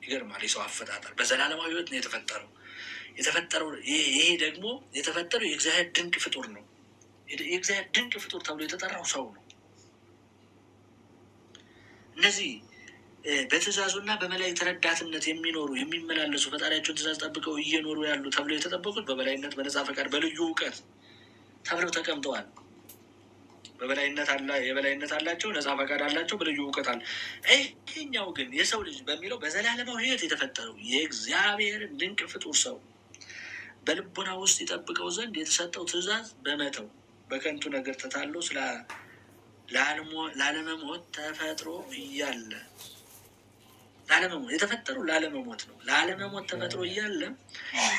ይገርማል። የሰው አፈጣጠር በዘላለማዊ ሕይወት ነው የተፈጠረው ይሄ ደግሞ የተፈጠረው የእግዚአብሔር ድንቅ ፍጡር ነው። የእግዚአብሔር ድንቅ ፍጡር ተብሎ የተጠራው ሰው ነው። እነዚህ በትእዛዙና በመላእክት ረዳትነት የሚመላለሱ ፈጣሪያቸውን ትእዛዝ ጠብቀው እየኖሩ ያሉ ተብለው የተጠበቁት በበላይነት በነጻ ፈቃድ በልዩ እውቀት ተብለው ተቀምጠዋል። የበላይነት አላቸው፣ ነጻ ፈቃድ አላቸው፣ በልዩ እውቀት አለ። ይሄኛው ግን የሰው ልጅ በሚለው በዘላለማዊ ሕይወት የተፈጠረው የእግዚአብሔር ድንቅ ፍጡር ሰው በልቡና ውስጥ ይጠብቀው ዘንድ የተሰጠው ትእዛዝ በመተው በከንቱ ነገር ተታሎ ላለመሞት ተፈጥሮ እያለ የተፈጠረው ላለመሞት ነው። ላለመሞት ተፈጥሮ እያለ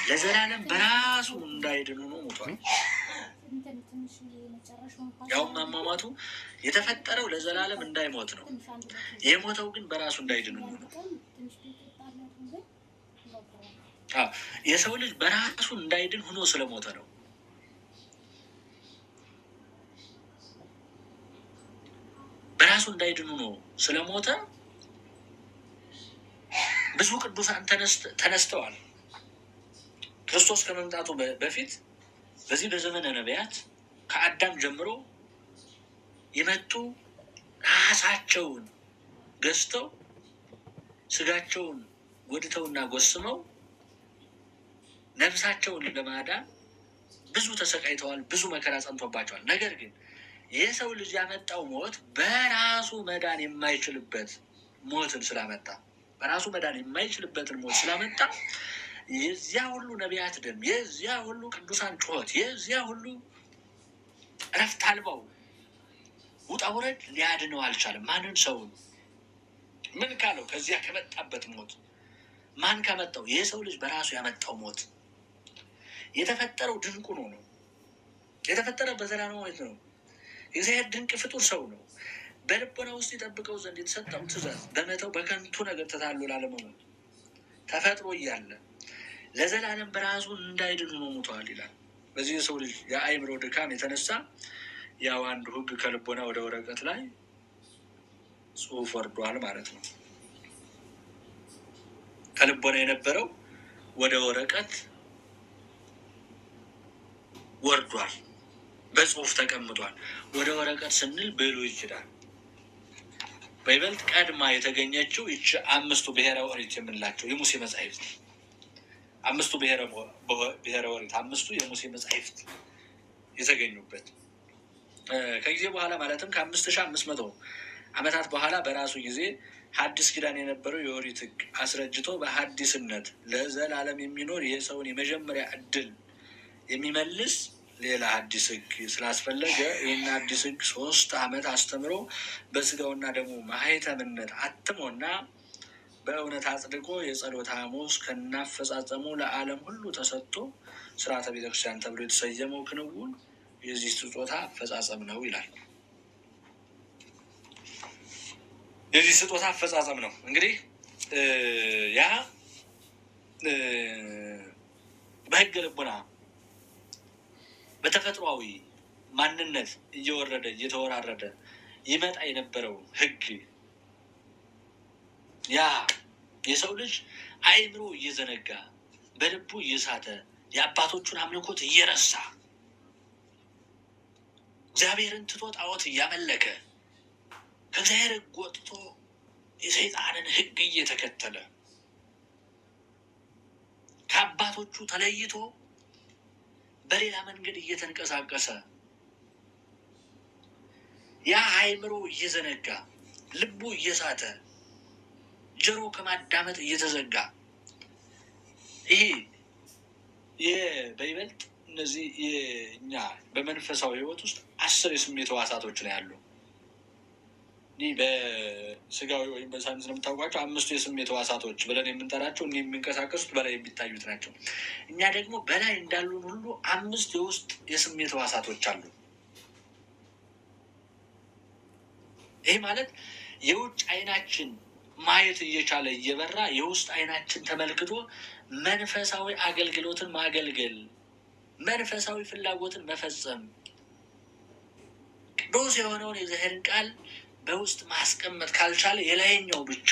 ለዘላለም በራሱ እንዳይድን ሆኖ ሞቷል። ያውም አሟሟቱ የተፈጠረው ለዘላለም እንዳይሞት ነው። የሞተው ግን በራሱ እንዳይድን ሆኖ ነው። የሰው ልጅ በራሱ እንዳይድን ሆኖ ስለሞተ ነው። በራሱ እንዳይድን ሆኖ ስለሞተ ብዙ ቅዱሳን ተነስተዋል። ክርስቶስ ከመምጣቱ በፊት በዚህ በዘመነ ነቢያት ከአዳም ጀምሮ የመጡ ራሳቸውን ገዝተው ስጋቸውን ወድተውና ጎስመው ነፍሳቸውን ለማዳን ብዙ ተሰቃይተዋል፣ ብዙ መከራ ጸንቶባቸዋል። ነገር ግን የሰው ልጅ ያመጣው ሞት በራሱ መዳን የማይችልበት ሞትን ስላመጣ በራሱ መዳን የማይችልበትን ሞት ስላመጣ የዚያ ሁሉ ነቢያት ደም፣ የዚያ ሁሉ ቅዱሳን ጩኸት፣ የዚያ ሁሉ እረፍት አልባው ውጣ ውረድ ሊያድነው አልቻለም። ማንን? ሰውን። ምን ካለው? ከዚያ ከመጣበት ሞት። ማን ካመጣው? የሰው ልጅ በራሱ ያመጣው ሞት። የተፈጠረው ድንቁ ነው። የተፈጠረው በዘላለማዊት ነው። የእግዚአብሔር ድንቅ ፍጡር ሰው ነው። በልቦና ውስጥ ይጠብቀው ዘንድ የተሰጠው ትእዛዝ በመተው በከንቱ ነገር ተታሎ ላለመሞት ተፈጥሮ እያለ ለዘላለም በራሱ እንዳይድን ሆኖ ሞቷል ይላል። በዚህ የሰው ልጅ የአእምሮ ድካም የተነሳ ያው አንዱ ሕግ ከልቦና ወደ ወረቀት ላይ ጽሑፍ ወርዷል ማለት ነው። ከልቦና የነበረው ወደ ወረቀት ወርዷል፣ በጽሑፍ ተቀምጧል። ወደ ወረቀት ስንል ብሉ ይችላል። በይበልጥ ቀድማ የተገኘችው ይች 5ቱ ብሔረ ኦሪት የምንላቸው የሙሴ መጻሕፍት 5ቱ ብሔረ ኦሪት 5ቱ የሙሴ መጻሕፍት የተገኙበት ከጊዜ በኋላ ማለትም ከ5500 ዓመታት በኋላ በራሱ ጊዜ ሐዲስ ኪዳን የነበረው የኦሪት ሕግ አስረጅቶ በሐዲስነት ለዘላለም የሚኖር የሰውን የመጀመሪያ ዕድል የሚመልስ ሌላ አዲስ ሕግ ስላስፈለገ ይህን አዲስ ሕግ 3 ዓመት አስተምሮ በስጋውና ደግሞ ማህተምነት አትሞና በእውነት አጽድቆ የጸሎተ ሐሙስ ከናፈጻጸሙ ለዓለም ሁሉ ተሰጥቶ ስርዓተ ቤተክርስቲያን ተብሎ የተሰየመው ክንውን የዚህ ስጦታ አፈጻጸም ነው ይላል። የዚህ ስጦታ አፈጻጸም ነው። እንግዲህ ያ በሕገ ልቡና በተፈጥሯዊ ማንነት እየወረደ እየተወራረደ ይመጣ የነበረው ሕግ ያ የሰው ልጅ አይምሮ እየዘነጋ በልቡ እየሳተ የአባቶቹን አምልኮት እየረሳ እግዚአብሔርን ትቶ ጣዖት እያመለከ ከእግዚአብሔር ሕግ ወጥቶ የሰይጣንን ሕግ እየተከተለ ከአባቶቹ ተለይቶ በሌላ መንገድ እየተንቀሳቀሰ ያ አይምሮ እየዘነጋ ልቡ እየሳተ ጆሮ ከማዳመጥ እየተዘጋ ይሄ በይበልጥ እነዚህ እኛ በመንፈሳዊ ሕይወት ውስጥ 10 የስሜት ሕዋሳቶች ነው ያሉ። ይህ በስጋዊ ወይም በሳይንስ ነው የምታውቋቸው 5 የስሜት ሕዋሳቶች ብለን የምንጠራቸው እኔ የሚንቀሳቀሱት በላይ የሚታዩት ናቸው። እኛ ደግሞ በላይ እንዳሉን ሁሉ 5 የውስጥ የስሜት ሕዋሳቶች አሉ። ይህ ማለት የውጭ አይናችን ማየት እየቻለ እየበራ የውስጥ አይናችን ተመልክቶ መንፈሳዊ አገልግሎትን ማገልገል፣ መንፈሳዊ ፍላጎትን መፈጸም፣ ቅዱስ የሆነውን የእግዚአብሔርን ቃል በውስጥ ማስቀመጥ ካልቻለ የላይኛው ብቻ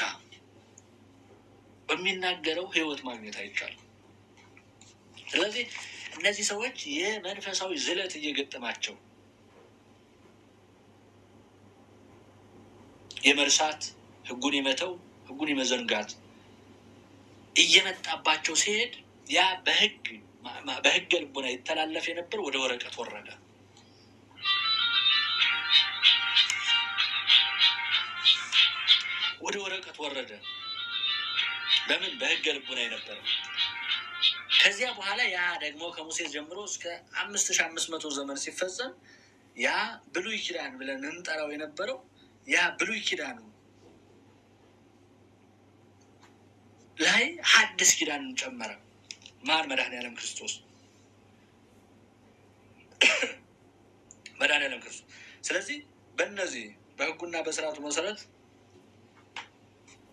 በሚናገረው ሕይወት ማግኘት አይቻልም። ስለዚህ እነዚህ ሰዎች የመንፈሳዊ ዝለት እየገጠማቸው የመርሳት ሕጉን የመተው ሕጉን የመዘንጋት እየመጣባቸው ሲሄድ ያ በሕገ ልቡና ይተላለፍ የነበር ወደ ወረቀት ወረደ። ወደ ወረቀት ወረደ። በምን? በሕገ ልቡና የነበረው። ከዚያ በኋላ ያ ደግሞ ከሙሴ ጀምሮ እስከ 5500 ዘመን ሲፈጸም ያ ብሉይ ኪዳን ብለን እንጠራው የነበረው ያ ብሉይ ኪዳኑ ላይ ሐዲስ ኪዳንን ጨመረ። ማን? መድኃኔዓለም ክርስቶስ። መድኃኔዓለም ክርስቶስ። ስለዚህ በእነዚህ በሕጉና በስርዓቱ መሰረት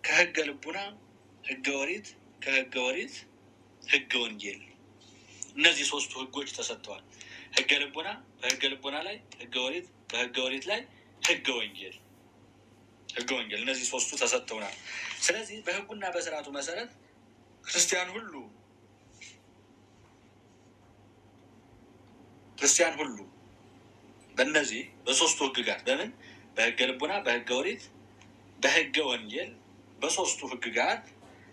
ከሕገ ልቡና ሕገ ኦሪት፣ ከሕገ ኦሪት ሕገ ወንጌል፣ እነዚህ 3 ሕጎች ተሰጥተዋል። ሕገ ልቡና በሕገ ልቡና ላይ፣ ሕገ ኦሪት በሕገ ኦሪት ላይ፣ ሕገ ወንጌል እነዚህ 3ቱ ተሰጥተውናል። ስለዚህ በሕጉና በስርዓቱ መሰረት ክርስቲያን ሁሉ በእነዚህ በ3ቱ ሕግጋት በምን? በሕገ ልቡና፣ በሕገ ኦሪት፣ በሕገ ወንጌል በ3ቱ ሕግጋት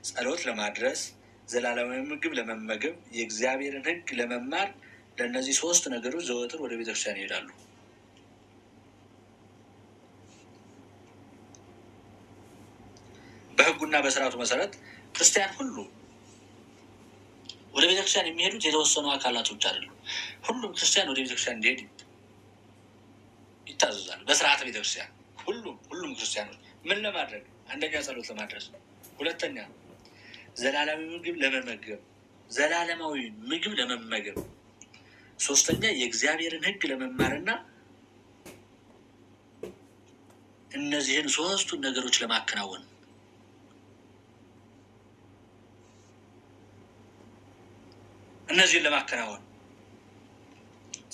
ጸሎት ለማድረስ ዘላለማዊ ምግብ ለመመገብ የእግዚአብሔርን ሕግ ለመማር ለእነዚህ 3 ነገሮች ዘወትር ወደ ቤተክርስቲያን ይሄዳሉ። በሕጉና በስርዓቱ መሰረት ክርስቲያን ሁሉ ወደ ቤተክርስቲያን የሚሄዱት የተወሰኑ አካላቶች አይደሉም። ሁሉም ክርስቲያን ወደ ቤተክርስቲያን እንዲሄድ ይታዘዛል። በስርዓተ ቤተክርስቲያን ሁሉም ክርስቲያኖች ምን ለማድረግ? አንደኛ ጸሎት ለማድረስ፣ ሁለተኛ ዘላለማዊ ምግብ ለመመገብ፣ ሶስተኛ የእግዚአብሔርን ሕግ ለመማርና እነዚህን 3ቱን ነገሮች ለማከናወን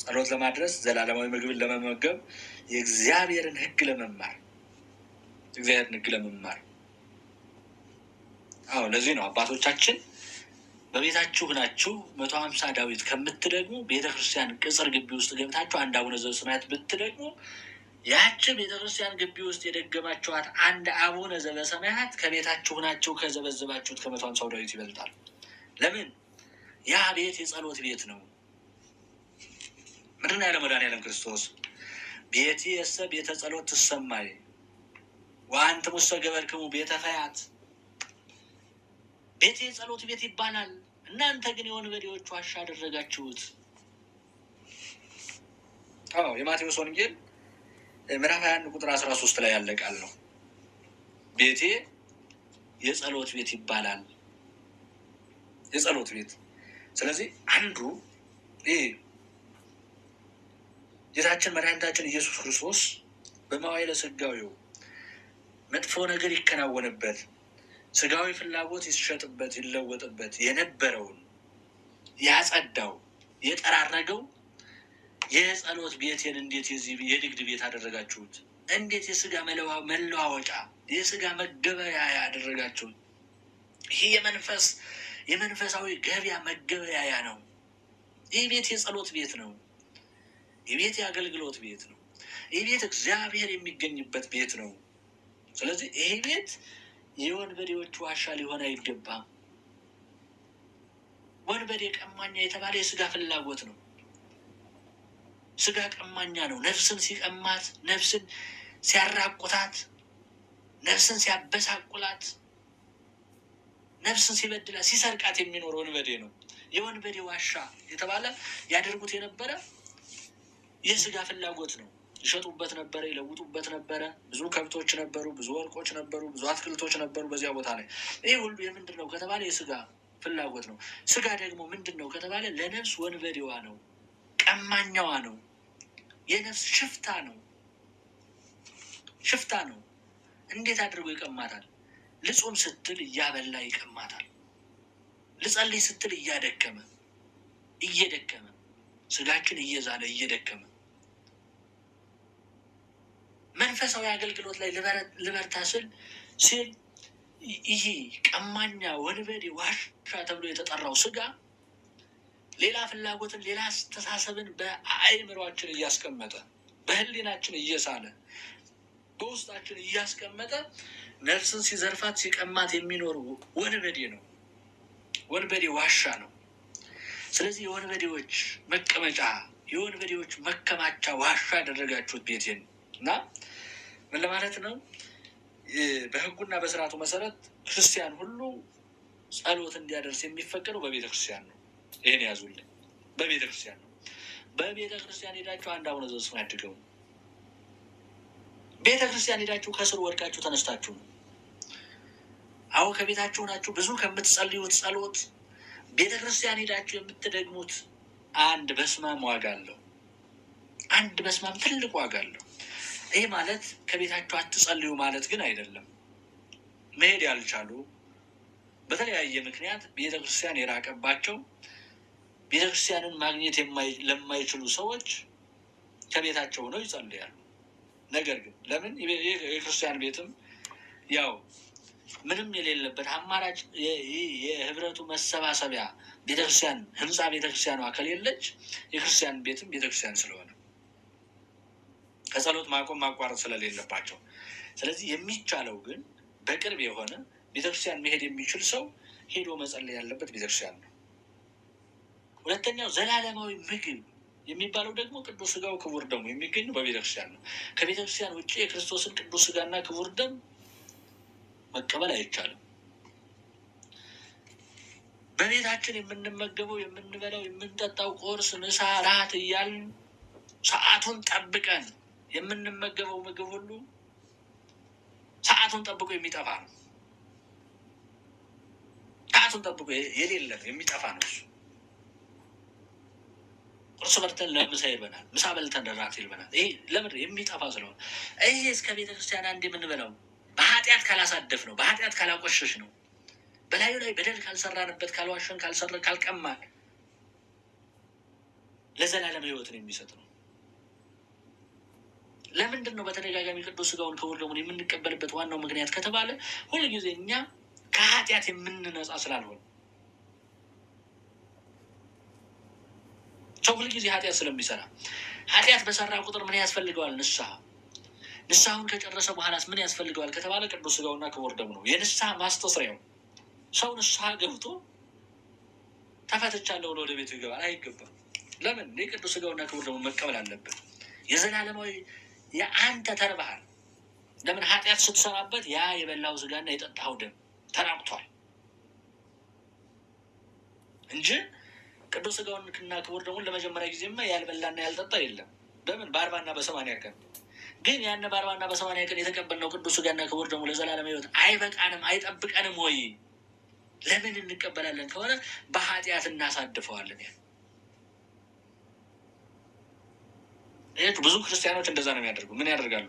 ጸሎት ለማድረስ፣ ዘላለማዊ ምግብን ለመመገብ፣ የእግዚአብሔርን ሕግ ለመማር ለዚህ ነው አባቶቻችን በቤታችሁ ናችሁ 150 ዳዊት ከምትደግሙ ቤተክርስቲያን ቅጽር ግቢ ውስጥ ገብታችሁ አንድ አቡነ ዘበሰማያት ብትደግሙ ያቺ ቤተክርስቲያን ግቢ ውስጥ የደገማችኋት አንድ አቡነ ዘበሰማያት ከቤታችሁ ናችሁ ከዘበዘባችሁት ከ150 ዳዊት ይበልጣል። ለምን? ያ ቤት የጸሎት ቤት ነው። ምንድን ነው ያለ መድኃኔዓለም ክርስቶስ? ቤቴ የሰ ቤተ ጸሎት ትሰማይ ወአንትሙሰ ገበርክሙ ቤተ ፈያት። ቤቴ የጸሎት ቤት ይባላል፣ እናንተ ግን የወንበዴዎች ዋሻ አደረጋችሁት። የማቴዎስ ወንጌል ምዕራፍ 21 ቁጥር 13 ላይ ያለ ቃል ነው። ቤቴ የጸሎት ቤት ይባላል፣ የጸሎት ቤት። ስለዚህ አንዱ ጌታችን መድኃኒታችን ኢየሱስ ክርስቶስ በመዋዕለ ሥጋዌው መጥፎ ነገር ይከናወንበት፣ ስጋዊ ፍላጎት ይሸጥበት ይለወጥበት የነበረውን ያጸዳው የጠራረገው የጸሎት ቤቴን እንዴት የዚህ የንግድ ቤት አደረጋችሁት? እንዴት የስጋ መለዋወጫ የስጋ መገበያያ ያደረጋችሁት? ይህ የመንፈሳዊ ገበያ መገበያያ ነው። ይህ ቤት የጸሎት ቤት ነው። ይህ ቤት የአገልግሎት ቤት ነው። ይህ ቤት እግዚአብሔር የሚገኝበት ቤት ነው። ስለዚህ ይሄ ቤት የወንበዴዎች ዋሻ ሊሆን አይገባም። ወንበዴ ቀማኛ የተባለ የስጋ ፍላጎት ነው። ስጋ ቀማኛ ነው። ነፍስን ሲቀማት፣ ነፍስን ሲያራቁታት፣ ነፍስን ሲያበሳቁላት፣ ነፍስን ሲበድላት፣ ሲሰርቃት የሚኖር ወንበዴ ነው። የወንበዴ ዋሻ የተባለ ያደርጉት የነበረ የስጋ ፍላጎት ነው። ይሸጡበት ነበረ፣ ይለውጡበት ነበረ። ብዙ ከብቶች ነበሩ፣ ብዙ ወርቆች ነበሩ፣ ብዙ አትክልቶች ነበሩ በዚያ ቦታ ላይ። ይህ ሁሉ የምንድን ነው ከተባለ የስጋ ፍላጎት ነው። ስጋ ደግሞ ምንድን ነው ከተባለ ለነፍስ ወንበዴዋ ነው፣ ቀማኛዋ ነው፣ የነፍስ ሽፍታ ነው። ሽፍታ ነው። እንዴት አድርጎ ይቀማታል? ልጹም ስትል እያበላ ይቀማታል። ልጸልይ ስትል እየደከመ ስጋችን እየዛለ እየደከመ መንፈሳዊ አገልግሎት ላይ ልበርታ ሲል ይህ ቀማኛ ወንበዴ ዋሻ ተብሎ የተጠራው ስጋ ሌላ ፍላጎትን፣ ሌላ አስተሳሰብን በአእምሯችን እያስቀመጠ፣ በህሊናችን እየሳለ፣ በውስጣችን እያስቀመጠ ነፍስን ሲዘርፋት ሲቀማት የሚኖር ወንበዴ ነው። ወንበዴ ዋሻ ነው። ስለዚህ የወንበዴዎች መቀመጫ፣ የወንበዴዎች መከማቻ ዋሻ ያደረጋችሁት ቤቴን እና ምን ለማለት ነው? በህጉና በስርዓቱ መሰረት ክርስቲያን ሁሉ ጸሎት እንዲያደርስ የሚፈቀደው በቤተ ክርስቲያን ነው። ይህን ያዙልኝ። በቤተ ክርስቲያን ነው። በቤተ ክርስቲያን ሄዳችሁ አንድ አቡነ ዘበሰማያት ያድገው። ቤተ ክርስቲያን ሄዳችሁ ከስር ወድቃችሁ ተነስታችሁ ነው። አዎ ከቤታችሁ ናችሁ ብዙ ከምትጸልዩት ጸሎት ቤተ ክርስቲያን ሄዳችሁ የምትደግሙት አንድ በስማም ዋጋ አለው። አንድ በስማም ትልቅ ዋጋ አለው። ይህ ማለት ከቤታችሁ አትጸልዩ ማለት ግን አይደለም። መሄድ ያልቻሉ በተለያየ ምክንያት ቤተክርስቲያን የራቀባቸው ቤተክርስቲያንን ማግኘት ለማይችሉ ሰዎች ከቤታቸው ሆነው ይጸልያሉ። ነገር ግን ለምን የክርስቲያን ቤትም ያው ምንም የሌለበት አማራጭ የህብረቱ መሰባሰቢያ ቤተክርስቲያን ህንፃ ቤተክርስቲያኗ ከሌለች የክርስቲያን ቤትም ቤተክርስቲያን ስለሆነ ከጸሎት ማቋረጥ ስለሌለባቸው፣ ስለዚህ የሚቻለው ግን በቅርብ የሆነ ቤተክርስቲያን መሄድ የሚችል ሰው ሄዶ መጸለይ ያለበት ቤተክርስቲያን ነው። ሁለተኛው ዘላለማዊ ምግብ የሚባለው ደግሞ ቅዱስ ስጋው ክቡር ደሙ የሚገኘው በቤተክርስቲያን ነው። ከቤተክርስቲያን ውጭ የክርስቶስን ቅዱስ ስጋና ክቡር ደም መቀበል አይቻልም። በቤታችን የምንመገበው፣ የምንበላው፣ የምንጠጣው ቁርስ፣ ምሳ፣ ራት እያልን ሰዓቱን ጠብቀን የምንመገበው ምግብ ሁሉ ሰዓቱን ጠብቆ የሚጠፋ ነው። ሰዓቱን ጠብቆ የሌለ ነው፣ የሚጠፋ ነው። እሱ ቁርስ በልተን ለምሳ ይልበናል፣ ምሳ በልተን ለራት ይልበናል። ይሄ ለምን የሚጠፋ ስለሆነ፣ ይሄ እስከ ቤተክርስቲያን አንድ የምንበላው በኃጢአት ካላሳደፍ ነው፣ በኃጢአት ካላቆሸሽ ነው፣ በላዩ ላይ በደል ካልሰራንበት፣ ካልዋሸን፣ ካልቀማን ለዘላለም ህይወትን የሚሰጥ ነው። ለምንድን ነው በተደጋጋሚ ቅዱስ ስጋውን ክቡር ደሙን የምንቀበልበት ዋናው ምክንያት ከተባለ ሁልጊዜ እኛ ከኃጢአት የምንነጻ ስላልሆነ፣ ሰው ሁልጊዜ ኃጢአት ስለሚሰራ ኃጢአት በሰራ ቁጥር ምን ያስፈልገዋል? ንስሐ። ንስሐውን ከጨረሰ በኋላስ ምን ያስፈልገዋል ከተባለ ቅዱስ ስጋውና ክቡር ደሙ ነው፣ የንስሐ ማስተስሪያው። ሰው ንስሐ ገብቶ ተፈትቻለሁ ብሎ ወደ ቤቱ ይገባል? አይገባም። ለምን? ቅዱስ ስጋውና ክቡር ደሙ መቀበል አለበት። የዘላለማዊ የአንተ ተርበሃል። ለምን? ኃጢአት ስትሰራበት ያ የበላው ስጋና የጠጣው ደም ተራቁቷል እንጂ ቅዱስ ስጋውንና ክቡር ደሙን ለመጀመሪያ ጊዜማ ያልበላና ያልጠጣ የለም። በምን? በ40ና በ80 ቀን። ግን ያን በ40ና በ80 ቀን የተቀበልነው ቅዱስ ስጋና ክቡር ደሙ ለዘላለም ህይወት አይበቃንም? አይጠብቀንም ወይ? ለምን እንቀበላለን ከሆነ በኃጢአት እናሳድፈዋለን። ብዙ ክርስቲያኖች እንደዛ ነው የሚያደርጉ። ምን ያደርጋሉ?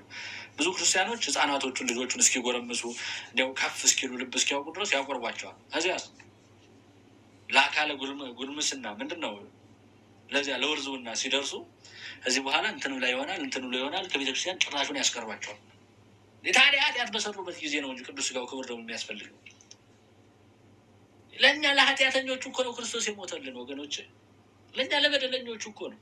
ብዙ ክርስቲያኖች ህፃናቶቹን ልጆቹን እስኪጎረምሱ እንዲያው ከፍ እስኪሉ ልብ እስኪያውቁ ድረስ ያቆርቧቸዋል። እዚያስ ለአካለ ጉርምስና ምንድን ነው ለዚያ ለወርዙና ሲደርሱ ከዚህ በኋላ እንትኑ ላይ ይሆናል ከቤተክርስቲያን ጭራሹን ያስቀርባቸዋል። ታዲያ ኃጢአት በሰሩበት ጊዜ ነው እንጂ ቅዱስ ሥጋው ክቡር ደሙ የሚያስፈልገው። ለእኛ ለኃጢአተኞቹ እኮ ነው ክርስቶስ የሞተልን ወገኖች፣ ለእኛ ለበደለኞቹ እኮ ነው።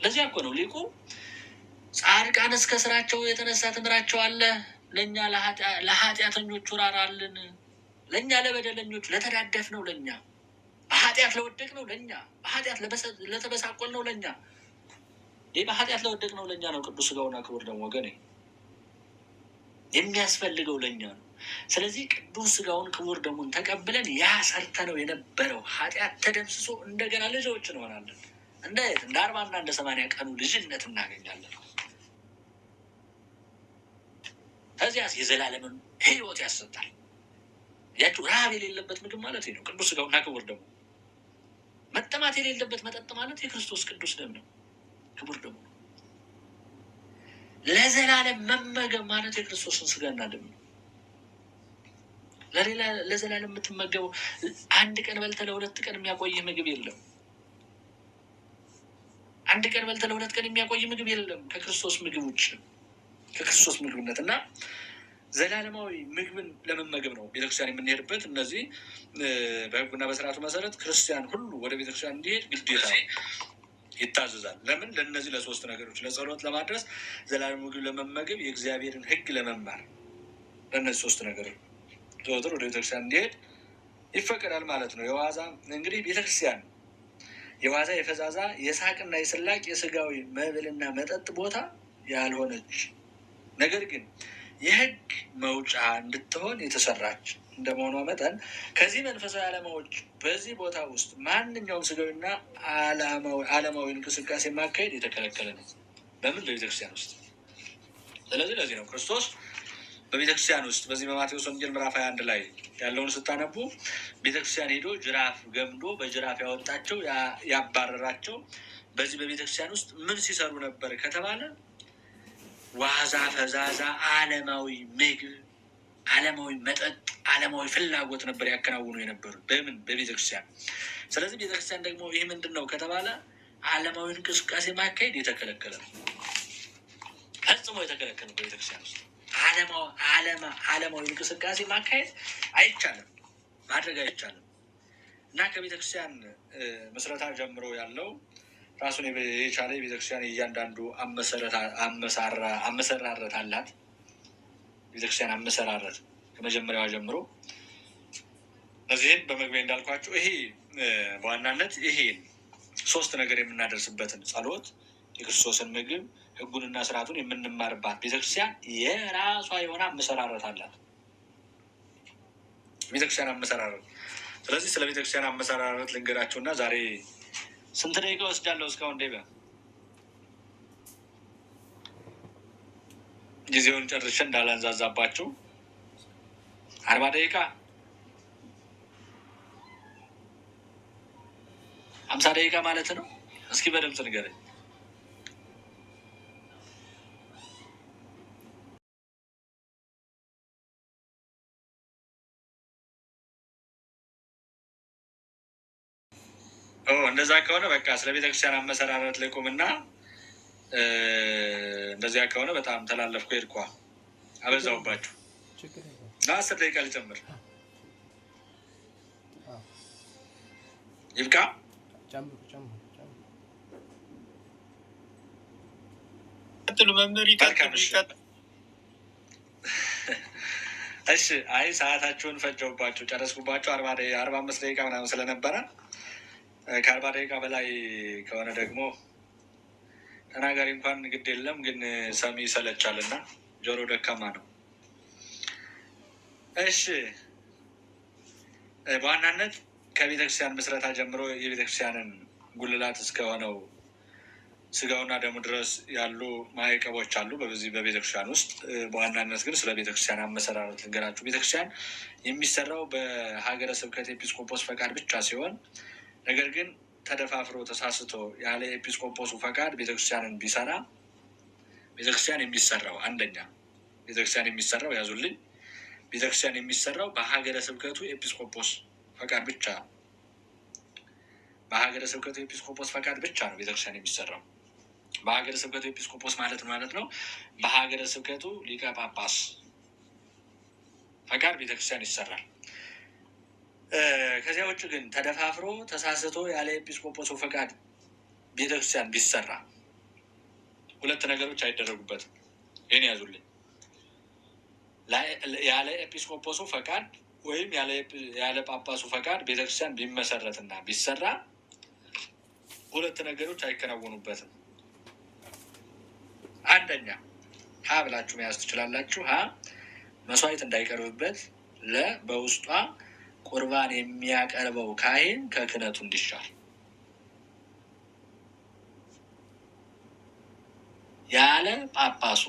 ለዚያ እኮ ነው ሊቁ ጻድቃን እስከ ስራቸው የተነሳ ትምራቸዋለህ፣ ለእኛ ለኃጢአተኞቹ ራራልን። ለእኛ ለበደለኞቹ ለተዳደፍ ነው፣ ለእኛ በኃጢአት ለወደቅ ነው፣ ለእኛ በኃጢአት ለተበሳቆል ነው፣ ለእኛ ይህ በኃጢአት ለወደቅ ነው፣ ለእኛ ነው ቅዱስ ሥጋውና ክቡር ደሙ ወገኔ የሚያስፈልገው ለእኛ ነው። ስለዚህ ቅዱስ ሥጋውን ክቡር ደሙን ተቀብለን ያሰርተነው የነበረው ኃጢአት ተደምስሶ እንደገና ልጆች እንሆናለን። እንደ 40 እና 80 ቀኑ ልጅነት እናገኛለን። ከዚያስ የዘላለምን ሕይወት ያሰጣል። ያችሁ ረሃብ የሌለበት ምግብ ማለት ነው ቅዱስ ሥጋውና ክቡር ደሙ። መጠማት የሌለበት መጠጥ ማለት የክርስቶስ ቅዱስ ደም ነው፣ ክቡር ደሙ ነው። ለዘላለም መመገብ ማለት የክርስቶስን ሥጋና ደም ነው። ለሌላ ለዘላለም የምትመገበው አንድ ቀን በልተህ ለ2 ቀን የሚያቆይህ ምግብ የለም። አንድ ቀን በልተህ ለ2 ቀን የሚያቆይ ምግብ የለም ከክርስቶስ ምግብ ውጭ፣ ከክርስቶስ ምግብነት እና ዘላለማዊ ምግብን ለመመገብ ነው ቤተክርስቲያን የምንሄድበት። እነዚህ በሕጉና በስርዓቱ መሰረት ክርስቲያን ሁሉ ወደ ቤተክርስቲያን እንዲሄድ ግዴታ ይታዘዛል። ለምን? ለእነዚህ ለ3 ነገሮች፣ ለጸሎት ለማድረስ፣ ዘላለም ምግብ ለመመገብ፣ የእግዚአብሔርን ሕግ ለመማር። ለእነዚህ 3 ነገሮች ዘወትር ወደ ቤተክርስቲያን እንዲሄድ ይፈቀዳል ማለት ነው። የዋዛ እንግዲህ ቤተክርስቲያን የዋዛ የፈዛዛ የሳቅና የስላቅ የስጋዊ መብልና መጠጥ ቦታ ያልሆነች ነገር ግን የሕግ መውጫ እንድትሆን የተሰራች እንደመሆኗ መጠን ከዚህ መንፈሳዊ ዓላማዎች በዚህ ቦታ ውስጥ ማንኛውም ስጋዊና ዓለማዊ እንቅስቃሴ ማካሄድ የተከለከለ ነው። በምን? በቤተክርስቲያን ውስጥ። ስለዚህ ለዚህ ነው ክርስቶስ በቤተክርስቲያን ውስጥ በዚህ በማቴዎስ ወንጌል ምዕራፍ 21 ላይ ያለውን ስታነቡ ቤተክርስቲያን ሄዶ ጅራፍ ገምዶ በጅራፍ ያወጣቸው ያባረራቸው በዚህ በቤተክርስቲያን ውስጥ ምን ሲሰሩ ነበር ከተባለ ዋዛ ፈዛዛ ዓለማዊ ምግብ፣ ዓለማዊ መጠጥ፣ ዓለማዊ ፍላጎት ነበር ያከናውኑ የነበሩት። በምን? በቤተክርስቲያን። ስለዚህ ቤተክርስቲያን ደግሞ ይህ ምንድን ነው ከተባለ ዓለማዊ እንቅስቃሴ ማካሄድ የተከለከለ ነው፣ ፈጽሞ የተከለከለ ነው። በቤተክርስቲያን ውስጥ ዓለማዊ እንቅስቃሴ ማካሄድ አይቻልም፣ ማድረግ አይቻልም እና ከቤተክርስቲያን ምስረታ ጀምሮ ያለው ራሱን የቻለ የቤተክርስቲያን እያንዳንዱ አመሰራረት አላት። ቤተክርስቲያን አመሰራረት ከመጀመሪያዋ ጀምሮ እነዚህን በመግቢያ እንዳልኳቸው ይሄ በዋናነት ይሄን 3 ነገር የምናደርስበትን ጸሎት፣ የክርስቶስን ምግብ፣ ሕጉንና ስርዓቱን የምንማርባት ቤተክርስቲያን የራሷ የሆነ አመሰራረት አላት። ቤተክርስቲያን አመሰራረት። ስለዚህ ስለ ቤተክርስቲያን አመሰራረት ልንገራቸውና ዛሬ ስንት ደቂቃ ወስጃለሁ? እስካሁን ጊዜውን ጨርሼ እንዳላንዛዛባችሁ 40 ደቂቃ 50 ደቂቃ ማለት ነው። እስኪ በድምፅ ንገረኝ። እንደዛ ከሆነ በቃ ስለ ቤተክርስቲያን አመሰራረት ላይ ቁምና፣ እንደዚያ ከሆነ በጣም ተላለፍኩ፣ ሄድኳ፣ አበዛውባችሁ። 10 ደቂቃ ልጨምር፣ ይብቃ። እሺ፣ አይ ሰዓታችሁን ፈጀውባችሁ፣ ጨረስኩባችሁ። 45 ደቂቃ ምናምን ስለነበረ ከ40 ደቂቃ በላይ ከሆነ ደግሞ ተናጋሪ እንኳን ግድ የለም፣ ግን ሰሚ ይሰለቻል እና ጆሮ ደካማ ነው። እሺ፣ በዋናነት ከቤተክርስቲያን ምስረታ ጀምሮ የቤተክርስቲያንን ጉልላት እስከሆነው ስጋውና ደሙ ድረስ ያሉ ማዕቀቦች አሉ በዚህ በቤተክርስቲያን ውስጥ። በዋናነት ግን ስለ ቤተክርስቲያን አመሰራረት ልንገራችሁ። ቤተክርስቲያን የሚሰራው በሀገረ ስብከት ኤጲስቆጶስ ፈቃድ ብቻ ሲሆን ነገር ግን ተደፋፍሮ ተሳስቶ ያለ ኤጲስቆጶሱ ፈቃድ ቤተክርስቲያንን ቢሰራ ቤተክርስቲያን የሚሰራው አንደኛ ቤተክርስቲያን የሚሰራው ያዙልኝ፣ ቤተክርስቲያን የሚሰራው በሀገረ ስብከቱ ኤጲስቆጶስ ፈቃድ ብቻ በሀገረ ስብከቱ ኤጲስቆጶስ ፈቃድ ብቻ ነው ቤተክርስቲያን የሚሰራው። በሀገረ ስብከቱ ኤጲስቆጶስ ማለት ነው በሀገረ ስብከቱ ሊቀ ጳጳስ ፈቃድ ቤተክርስቲያን ይሰራል። ከዚያ ውጭ ግን ተደፋፍሮ ተሳስቶ ያለ ኤጲስቆጶሱ ፈቃድ ቤተክርስቲያን ቢሰራ ሁለት ነገሮች አይደረጉበትም። ይህን ያዙልኝ። ያለ ኤጲስቆጶሱ ፈቃድ ወይም ያለ ጳጳሱ ፈቃድ ቤተክርስቲያን ቢመሰረትና ቢሰራ ሁለት ነገሮች አይከናወኑበትም። አንደኛ ሀ ብላችሁ መያዝ ትችላላችሁ። ሀ መስዋዕት እንዳይቀርብበት፣ በውስጧ ቁርባን የሚያቀርበው ካህን ከክህነቱ እንዲሻር። ያለ ጳጳሱ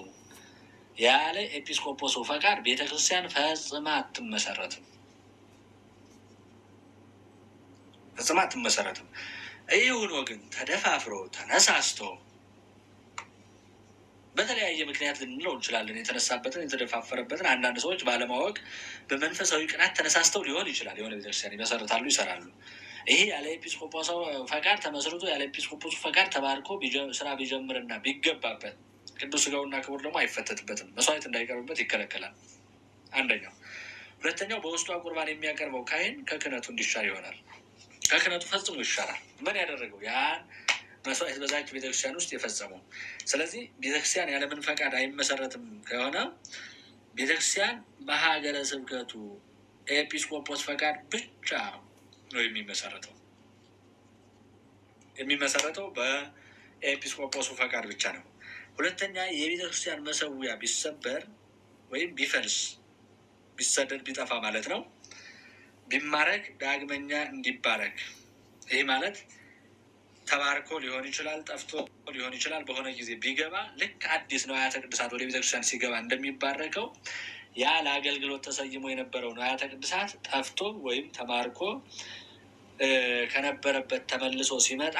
ያለ ኤጲስቆጶሱ ፈቃድ ቤተክርስቲያን ፈጽማ አትመሰረትም። ይህ ሆኖ ግን ተደፋፍሮ ተነሳስቶ በተለያየ ምክንያት ልንለው እንችላለን። የተነሳበትን የተደፋፈረበትን አንዳንድ ሰዎች ባለማወቅ በመንፈሳዊ ቅናት ተነሳስተው ሊሆን ይችላል። የሆነ ቤተክርስቲያን ይመሰርታሉ፣ ይሰራሉ። ይሄ ያለ ኤጲስቆጶሱ ፈቃድ ተመስርቶ ያለ ኤጲስቆጶሱ ፈቃድ ተባርኮ ስራ ቢጀምርና ቢገባበት ቅዱስ ሥጋውና ክቡር ደግሞ አይፈተትበትም። መስዋዕት እንዳይቀርብበት ይከለከላል። አንደኛው። ሁለተኛው በውስጧ ቁርባን የሚያቀርበው ካህን ከክህነቱ እንዲሻር ይሆናል። ከክህነቱ ፈጽሞ ይሻራል። ምን ያደረገው? ያን መስዋዕት በዛች ቤተክርስቲያን ውስጥ የፈጸመው። ስለዚህ ቤተክርስቲያን ያለምን ፈቃድ አይመሰረትም ከሆነ ቤተክርስቲያን በሀገረ ስብከቱ ኤጲስቆጶስ ፈቃድ ብቻ ነው የሚመሰረተው በኤጲስቆጶሱ ፈቃድ ብቻ ነው። ሁለተኛ የቤተክርስቲያን መሰዊያ ቢሰበር ወይም ቢፈልስ፣ ቢሰደድ፣ ቢጠፋ ማለት ነው፣ ቢማረክ ዳግመኛ እንዲባረክ። ይህ ማለት ተባርኮ ሊሆን ይችላል፣ ጠፍቶ ሊሆን ይችላል። በሆነ ጊዜ ቢገባ ልክ አዲስ ንዋያተ ቅድሳት ወደ ቤተክርስቲያን ሲገባ እንደሚባረከው ያ ለአገልግሎት ተሰይሞ የነበረው ንዋያተ ቅድሳት ጠፍቶ ወይም ተማርኮ ከነበረበት ተመልሶ ሲመጣ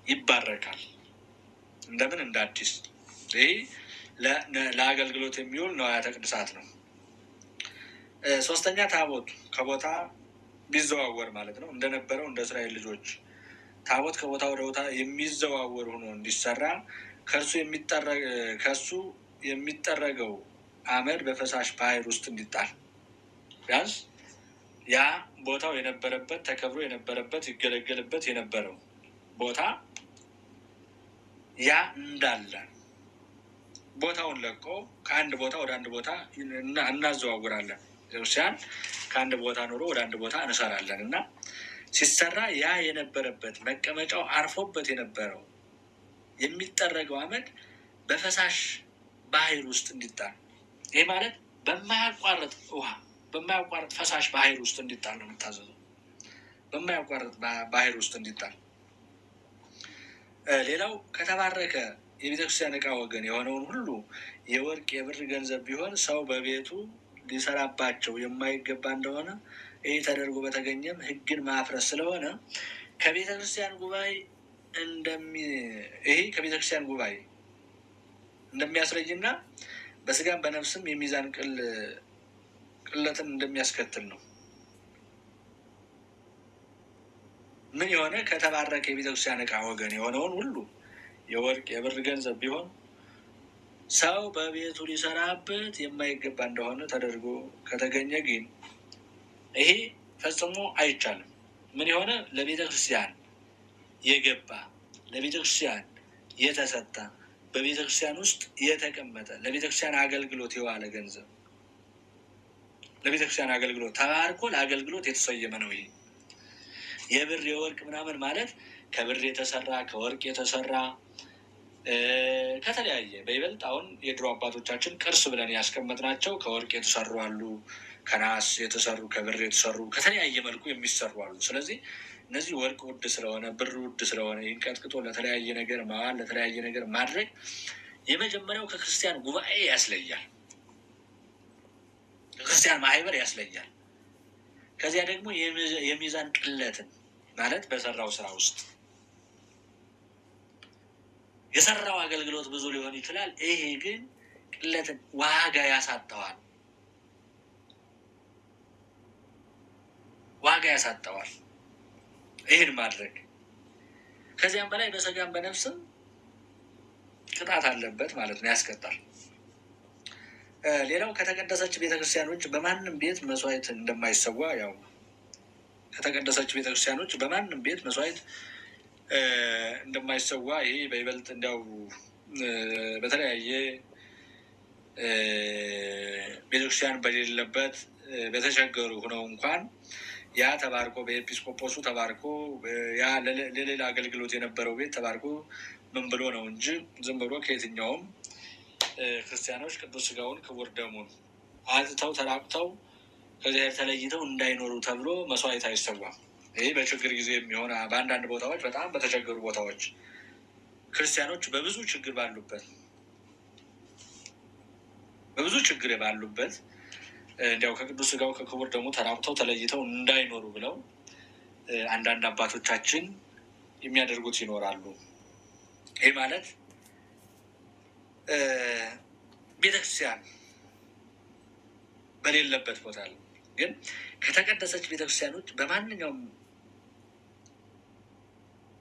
ይባረካል። እንደምን? እንደ አዲስ። ይህ ለአገልግሎት የሚውል ንዋያተ ቅድሳት ነው። ሶስተኛ ታቦት ከቦታ ቢዘዋወር ማለት ነው። እንደነበረው እንደ እስራኤል ልጆች ታቦት ከቦታ ወደ ቦታ የሚዘዋወር ሆኖ እንዲሰራ ከሱ የሚጠረገው አመድ በፈሳሽ ባህር ውስጥ እንዲጣል፣ ቢያንስ ያ ቦታው የነበረበት ተከብሮ የነበረበት ይገለገልበት የነበረው ቦታ ያ እንዳለ ቦታውን ለቆ ከአንድ ቦታ ወደ አንድ ቦታ እናዘዋውራለን። ቤተክርስቲያን ከአንድ ቦታ ኑሮ ወደ አንድ ቦታ እንሰራለን እና ሲሰራ ያ የነበረበት መቀመጫው አርፎበት የነበረው የሚጠረገው አመድ በፈሳሽ ባህር ውስጥ እንዲጣል። ይህ ማለት በማያቋርጥ ውሃ በማያቋርጥ ፈሳሽ ባህር ውስጥ እንዲጣል ነው የምታዘዘው። በማያቋርጥ ባህር ውስጥ እንዲጣል። ሌላው ከተባረከ የቤተክርስቲያን ዕቃ ወገን የሆነውን ሁሉ የወርቅ የብር ገንዘብ ቢሆን ሰው በቤቱ ሊሰራባቸው የማይገባ እንደሆነ ይህ ተደርጎ በተገኘም ሕግን ማፍረስ ስለሆነ ከቤተክርስቲያን ጉባኤ እንደሚያስለይና በስጋም በነፍስም የሚዛን ቅለትን እንደሚያስከትል ነው። ምን የሆነ ከተባረከ የቤተክርስቲያን ዕቃ ወገን የሆነውን ሁሉ የወርቅ የብር ገንዘብ ቢሆን ሰው በቤቱ ሊሰራበት የማይገባ እንደሆነ ተደርጎ ከተገኘ ግን ይሄ ፈጽሞ አይቻልም። ምን የሆነ ለቤተክርስቲያን የገባ ለቤተክርስቲያን የተሰጠ በቤተክርስቲያን ውስጥ የተቀመጠ ለቤተክርስቲያን አገልግሎት የዋለ ገንዘብ ለቤተክርስቲያን አገልግሎት ተባርኮ ለአገልግሎት የተሰየመ ነው። ይሄ የብር የወርቅ ምናምን ማለት ከብር የተሰራ ከወርቅ የተሰራ ከተለያየ በይበልጥ አሁን የድሮ አባቶቻችን ቅርስ ብለን ያስቀመጥናቸው ከወርቅ የተሰሩ አሉ፣ ከናስ የተሰሩ ከብር የተሰሩ ከተለያየ መልኩ የሚሰሩ አሉ። ስለዚህ እነዚህ ወርቅ ውድ ስለሆነ ብር ውድ ስለሆነ ይህን ቀጥቅጦ ለተለያየ ነገር ማዋል ለተለያየ ነገር ማድረግ የመጀመሪያው ከክርስቲያን ጉባኤ ያስለያል፣ ከክርስቲያን ማህበር ያስለያል። ከዚያ ደግሞ የሚዛን ቅለትን ማለት በሰራው ስራ ውስጥ የሰራው አገልግሎት ብዙ ሊሆን ይችላል። ይሄ ግን ቅለትን ዋጋ ያሳጠዋል። ዋጋ ያሳጣዋል ይህን ማድረግ። ከዚያም በላይ በስጋም በነፍስም ቅጣት አለበት ማለት ነው፣ ያስቀጣል። ሌላው ከተቀደሰች ቤተክርስቲያኖች በማንም ቤት መስዋዕት እንደማይሰዋ ያው ከተቀደሰች ቤተክርስቲያኖች በማንም ቤት መስዋዕት እንደማይሰዋ ይሄ በይበልጥ እንዲያው በተለያየ ቤተክርስቲያን በሌለበት በተቸገሩ ሆነው እንኳን ያ ተባርኮ በኤጲስቆጶሱ ተባርኮ ያ ለሌላ አገልግሎት የነበረው ቤት ተባርኮ ምን ብሎ ነው እንጂ ዝም ብሎ ከየትኛውም ክርስቲያኖች ቅዱስ ስጋውን ክቡር ደሙን አጥተው ተራቁተው ከእግዚአብሔር ተለይተው እንዳይኖሩ ተብሎ መስዋዕት አይሰዋም። ይህ በችግር ጊዜ የሚሆን በአንዳንድ ቦታዎች በጣም በተቸገሩ ቦታዎች ክርስቲያኖች በብዙ ችግር ባሉበት እንዲያው ከቅዱስ ስጋው ከክቡር ደሙ ተራቁተው ተለይተው እንዳይኖሩ ብለው አንዳንድ አባቶቻችን የሚያደርጉት ይኖራሉ። ይህ ማለት ቤተክርስቲያን በሌለበት ቦታ ግን ከተቀደሰች ቤተክርስቲያኖች በማንኛውም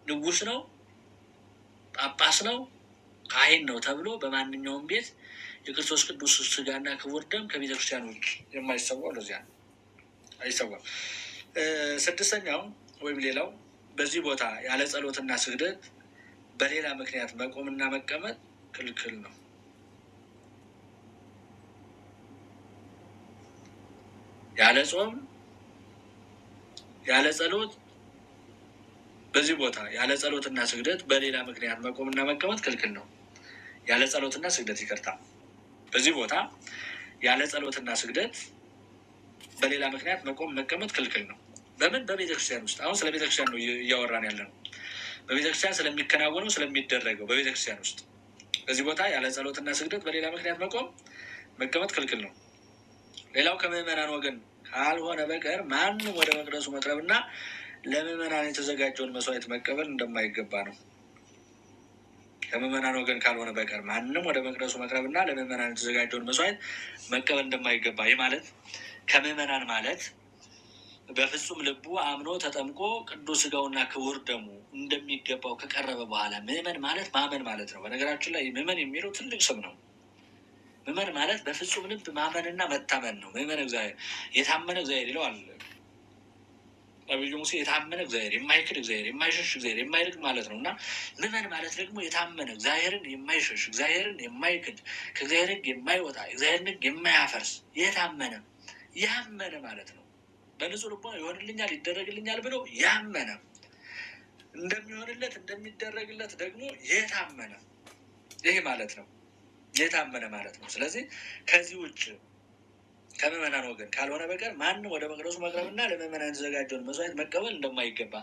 ንጉስ ነው፣ ጳጳስ ነው፣ ካህን ነው ተብሎ በማንኛውም ቤት የክርስቶስ ቅዱስ ስጋና ክቡር ደም ከቤተክርስቲያን ውጭ የማይሰዋው ለዚያ አይሰዋም። ስድስተኛው ወይም ሌላው በዚህ ቦታ ያለ ጸሎትና ስግደት በሌላ ምክንያት መቆምና መቀመጥ ክልክል ነው። ያለ ጾም ያለ ጸሎት በዚህ ቦታ ያለ ጸሎትና ስግደት በሌላ ምክንያት መቆምና መቀመጥ ክልክል ነው። ያለ ጸሎትና ስግደት ይቅርታ፣ በዚህ ቦታ ያለ ጸሎትና ስግደት በሌላ ምክንያት መቆም መቀመጥ ክልክል ነው። በምን? በቤተክርስቲያን ውስጥ። አሁን ስለ ቤተክርስቲያን ነው እያወራን ያለ ነው። በቤተክርስቲያን ስለሚከናወነው ስለሚደረገው በቤተክርስቲያን ውስጥ በዚህ ቦታ ያለ ጸሎትና ስግደት በሌላ ምክንያት መቆም መቀመጥ ክልክል ነው። ሌላው ከምዕመናን ወገን ካልሆነ በቀር ማንም ወደ መቅደሱ መቅረብና ለምዕመናን የተዘጋጀውን መስዋዕት መቀበል እንደማይገባ ነው። ከምዕመናን ወገን ካልሆነ በቀር ማንም ወደ መቅደሱ መቅረብና ለምዕመናን የተዘጋጀውን መስዋዕት መቀበል እንደማይገባ። ይህ ማለት ከምዕመናን ማለት በፍጹም ልቡ አምኖ ተጠምቆ ቅዱስ ስጋውና ክቡር ደሙ እንደሚገባው ከቀረበ በኋላ ምዕመን ማለት ማመን ማለት ነው። በነገራችን ላይ ምዕመን የሚለው ትልቅ ስም ነው። ምዕመን ማለት በፍጹም ልብ ማመንና መታመን ነው። ምዕመን እግዚአብሔር የታመነ እግዚአብሔር ይለዋል ነቢዩ ሙሴ። የታመነ እግዚአብሔር፣ የማይክድ እግዚአብሔር፣ የማይሸሽ እግዚአብሔር፣ የማይርቅ ማለት ነው እና ምዕመን ማለት ደግሞ የታመነ እግዚአብሔርን የማይሸሽ እግዚአብሔርን የማይክድ ከእግዚአብሔር ሕግ የማይወጣ እግዚአብሔርን ሕግ የማያፈርስ የታመነ ያመነ ማለት ነው። በንጹህ ልቦና ይሆንልኛል ይደረግልኛል ብሎ ያመነ እንደሚሆንለት እንደሚደረግለት ደግሞ የታመነ ይህ ማለት ነው። የታመነ ማለት ነው። ስለዚህ ከዚህ ውጭ ከምዕመናን ወገን ካልሆነ በቀር ማንም ወደ መቅደሱ መቅረብና ለምዕመናን የተዘጋጀውን መስዋዕት መቀበል እንደማይገባ።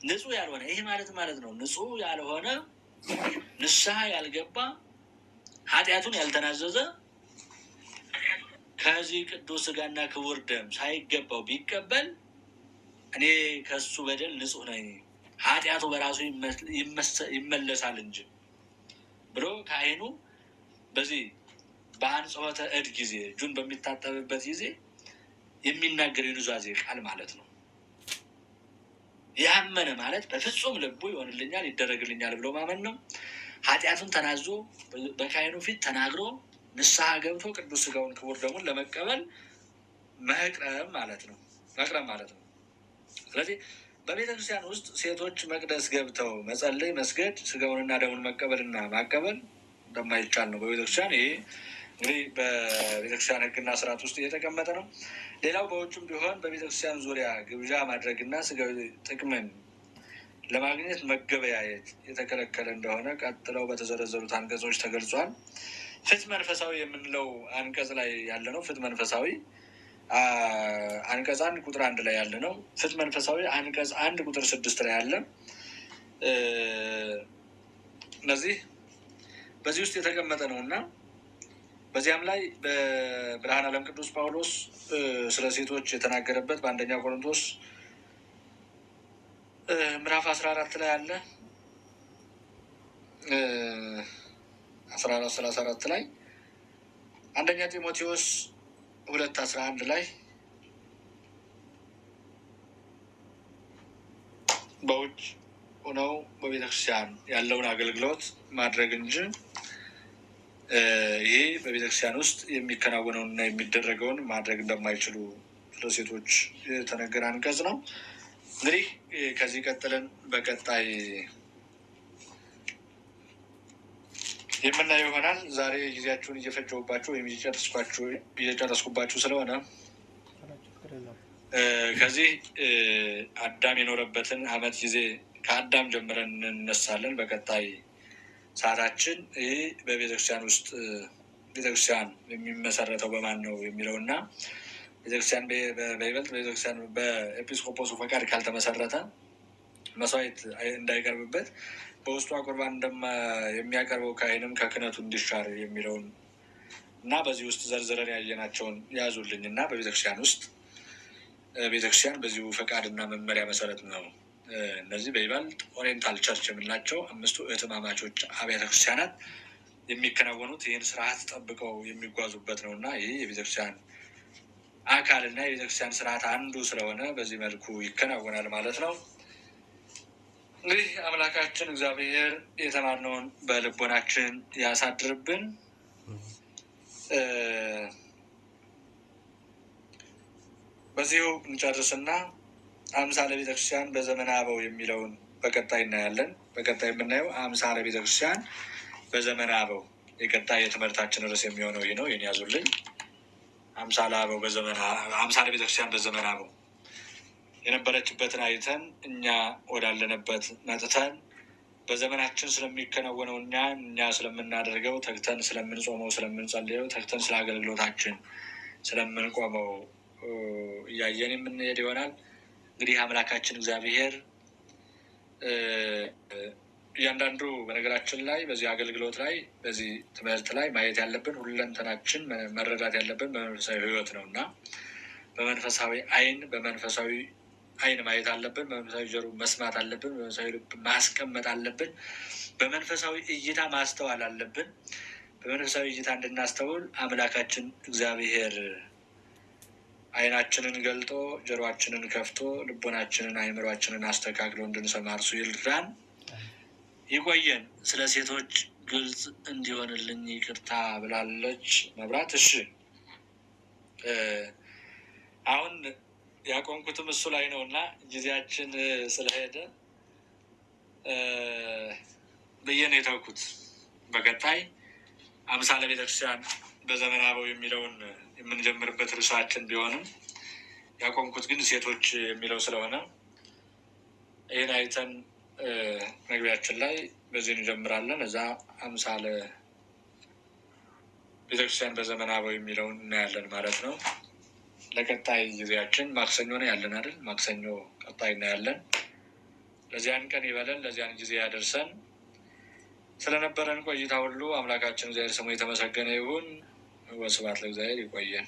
ንጹህ ያልሆነ ይህ ማለት ነው። ንጹህ ያልሆነ ንስሐ ያልገባ ኃጢአቱን ያልተናዘዘ ከዚህ ቅዱስ ስጋና ክቡር ደም ሳይገባው ቢቀበል እኔ ከሱ በደል ንጹህ ነኝ፣ ኃጢአቱ በራሱ ይመለሳል እንጂ ብሎ ካህኑ በዚህ በአንጽሖተ እድ ጊዜ እጁን በሚታጠብበት ጊዜ የሚናገር የኑዛዜ ቃል ማለት ነው። ያመነ ማለት በፍጹም ልቡ ይሆንልኛል ይደረግልኛል ብሎ ማመን ነው። ኃጢአቱን ተናዞ በካህኑ ፊት ተናግሮ ንስሐ ገብቶ ቅዱስ ስጋውን ክቡር ደሙን ለመቀበል መቅረብ ማለት ነው። ስለዚህ በቤተክርስቲያን ውስጥ ሴቶች መቅደስ ገብተው መጸለይ፣ መስገድ፣ ስጋውንና ደሙን መቀበልና ማቀበል እንደማይቻል ነው በቤተክርስቲያን። ይሄ እንግዲህ በቤተክርስቲያን ሕግና ስርዓት ውስጥ እየተቀመጠ ነው። ሌላው በውጭም ቢሆን በቤተክርስቲያን ዙሪያ ግብዣ ማድረግና ስጋዊ ጥቅምን ለማግኘት መገበያየት የተከለከለ እንደሆነ ቀጥለው በተዘረዘሩት አንቀጾች ተገልጿል። ፍትሕ መንፈሳዊ የምንለው አንቀጽ ላይ ያለ ነው። ፍትሕ መንፈሳዊ አንቀጽ 1 ቁጥር 1 ላይ ያለ ነው። ፍትሕ መንፈሳዊ አንቀጽ 1 ቁጥር 6 ላይ ያለ እነዚህ በዚህ ውስጥ የተቀመጠ ነው እና በዚያም ላይ በብርሃነ ዓለም ቅዱስ ጳውሎስ ስለ ሴቶች የተናገረበት በአንደኛ ቆሮንቶስ ምዕራፍ 14 ላይ አለ 14:34 ላይ አንደኛ ጢሞቴዎስ 2:11 ላይ በውጭ ሆነው በቤተክርስቲያን ያለውን አገልግሎት ማድረግ እንጂ ይሄ በቤተክርስቲያን ውስጥ የሚከናወነውንና የሚደረገውን ማድረግ እንደማይችሉ ስለ ሴቶች የተነገረ አንቀጽ ነው። እንግዲህ ከዚህ ቀጥለን በቀጣይ የምናየው ይሆናል። ዛሬ ጊዜያችሁን እየፈጀሁባችሁ ወይም እየጨረስኩባችሁ ስለሆነ ከዚህ አዳም የኖረበትን ዓመት ጊዜ ከአዳም ጀምረን እንነሳለን። በቀጣይ ሰዓታችን ይህ በቤተክርስቲያን ውስጥ ቤተክርስቲያን የሚመሰረተው በማን ነው የሚለውና ቤተክርስቲያን በይበልጥ ቤተክርስቲያን በኤጲስቆጶሱ ፈቃድ ካልተመሰረተ መስዋዕት እንዳይቀርብበት በውስጧ ቁርባን የሚያቀርበው ካህንም ከክህነቱ እንዲሻር የሚለውን እና በዚህ ውስጥ ዘርዝረን ያየናቸውን ያዙልኝ እና በቤተክርስቲያን ውስጥ ቤተክርስቲያን በዚሁ ፈቃድና መመሪያ መሰረት ነው እነዚህ በይበልጥ ኦሪየንታል ቸርች የምንላቸው 5ቱ እህትማማቾች አብያተ ክርስቲያናት የሚከናወኑት ይህን ስርዓት ጠብቀው የሚጓዙበት ነው እና ይህ የቤተክርስቲያን አካልና የቤተክርስቲያን ስርዓት አንዱ ስለሆነ በዚህ መልኩ ይከናወናል ማለት ነው። እንግዲህ አምላካችን እግዚአብሔር የተማርነውን በልቦናችን ያሳድርብን። በዚሁ እንጨርስና አምሳለ ቤተክርስቲያን በዘመነ አበው የሚለውን በቀጣይ እናያለን። በቀጣይ የምናየው አምሳለ ቤተክርስቲያን በዘመነ አበው የቀጣይ የትምህርታችን ርዕስ የሚሆነው ይህ ነው። ይህን ያዙልኝ። አምሳለ ቤተክርስቲያን በዘመነ አበው የነበረችበትን አይተን እኛ ወዳለንበት መጥተን በዘመናችን ስለሚከናወነው እኛ ስለምናደርገው ተግተን ስለምንጾመው ስለምንጸልየው ተግተን ስለ አገልግሎታችን ስለምንቆመው እያየን የምንሄድ ይሆናል። እንግዲህ አምላካችን እግዚአብሔር እያንዳንዱ በነገራችን ላይ በዚህ አገልግሎት ላይ በዚህ ትምህርት ላይ ማየት ያለብን ሁለንተናችን መረዳት ያለብን በመንፈሳዊ ሕይወት ነው እና በመንፈሳዊ ዓይን ማየት አለብን። በመንፈሳዊ ጆሮ መስማት አለብን። በመንፈሳዊ ልብ ማስቀመጥ አለብን። በመንፈሳዊ እይታ ማስተዋል አለብን። በመንፈሳዊ እይታ እንድናስተውል አምላካችን እግዚአብሔር ዓይናችንን ገልጦ ጆሮአችንን ከፍቶ ልቦናችንን አእምሯችንን አስተካክሎ እንድንሰማ እርሱ ይርዳን። ይቆየን። ስለ ሴቶች ግልጽ እንዲሆንልኝ ይቅርታ ብላለች መብራት። እሺ አሁን ያቆምኩትም እሱ ላይ ነው እና ጊዜያችን ስለሄደ ብዬ ነው የተውኩት። በቀጣይ አምሳለ ቤተክርስቲያን በዘመነ አበው የሚለውን የምንጀምርበት ርዕሳችን ቢሆንም ያቆምኩት ግን ሴቶች የሚለው ስለሆነ ይህን አይተን መግቢያችን ላይ በዚህ እንጀምራለን። እዛ አምሳለ ቤተክርስቲያን በዘመነ አበው የሚለውን እናያለን ማለት ነው። ለቀጣይ ጊዜያችን ማክሰኞ ነው ያለን አይደል? ማክሰኞ ቀጣይ እናያለን። ለዚያን ቀን ይበለን፣ ለዚያን ጊዜ ያደርሰን። ስለነበረን ቆይታ ሁሉ አምላካችን እግዚአብሔር ስሙ የተመሰገነ ይሁን። ወስብሐት ለእግዚአብሔር። ይቆየን።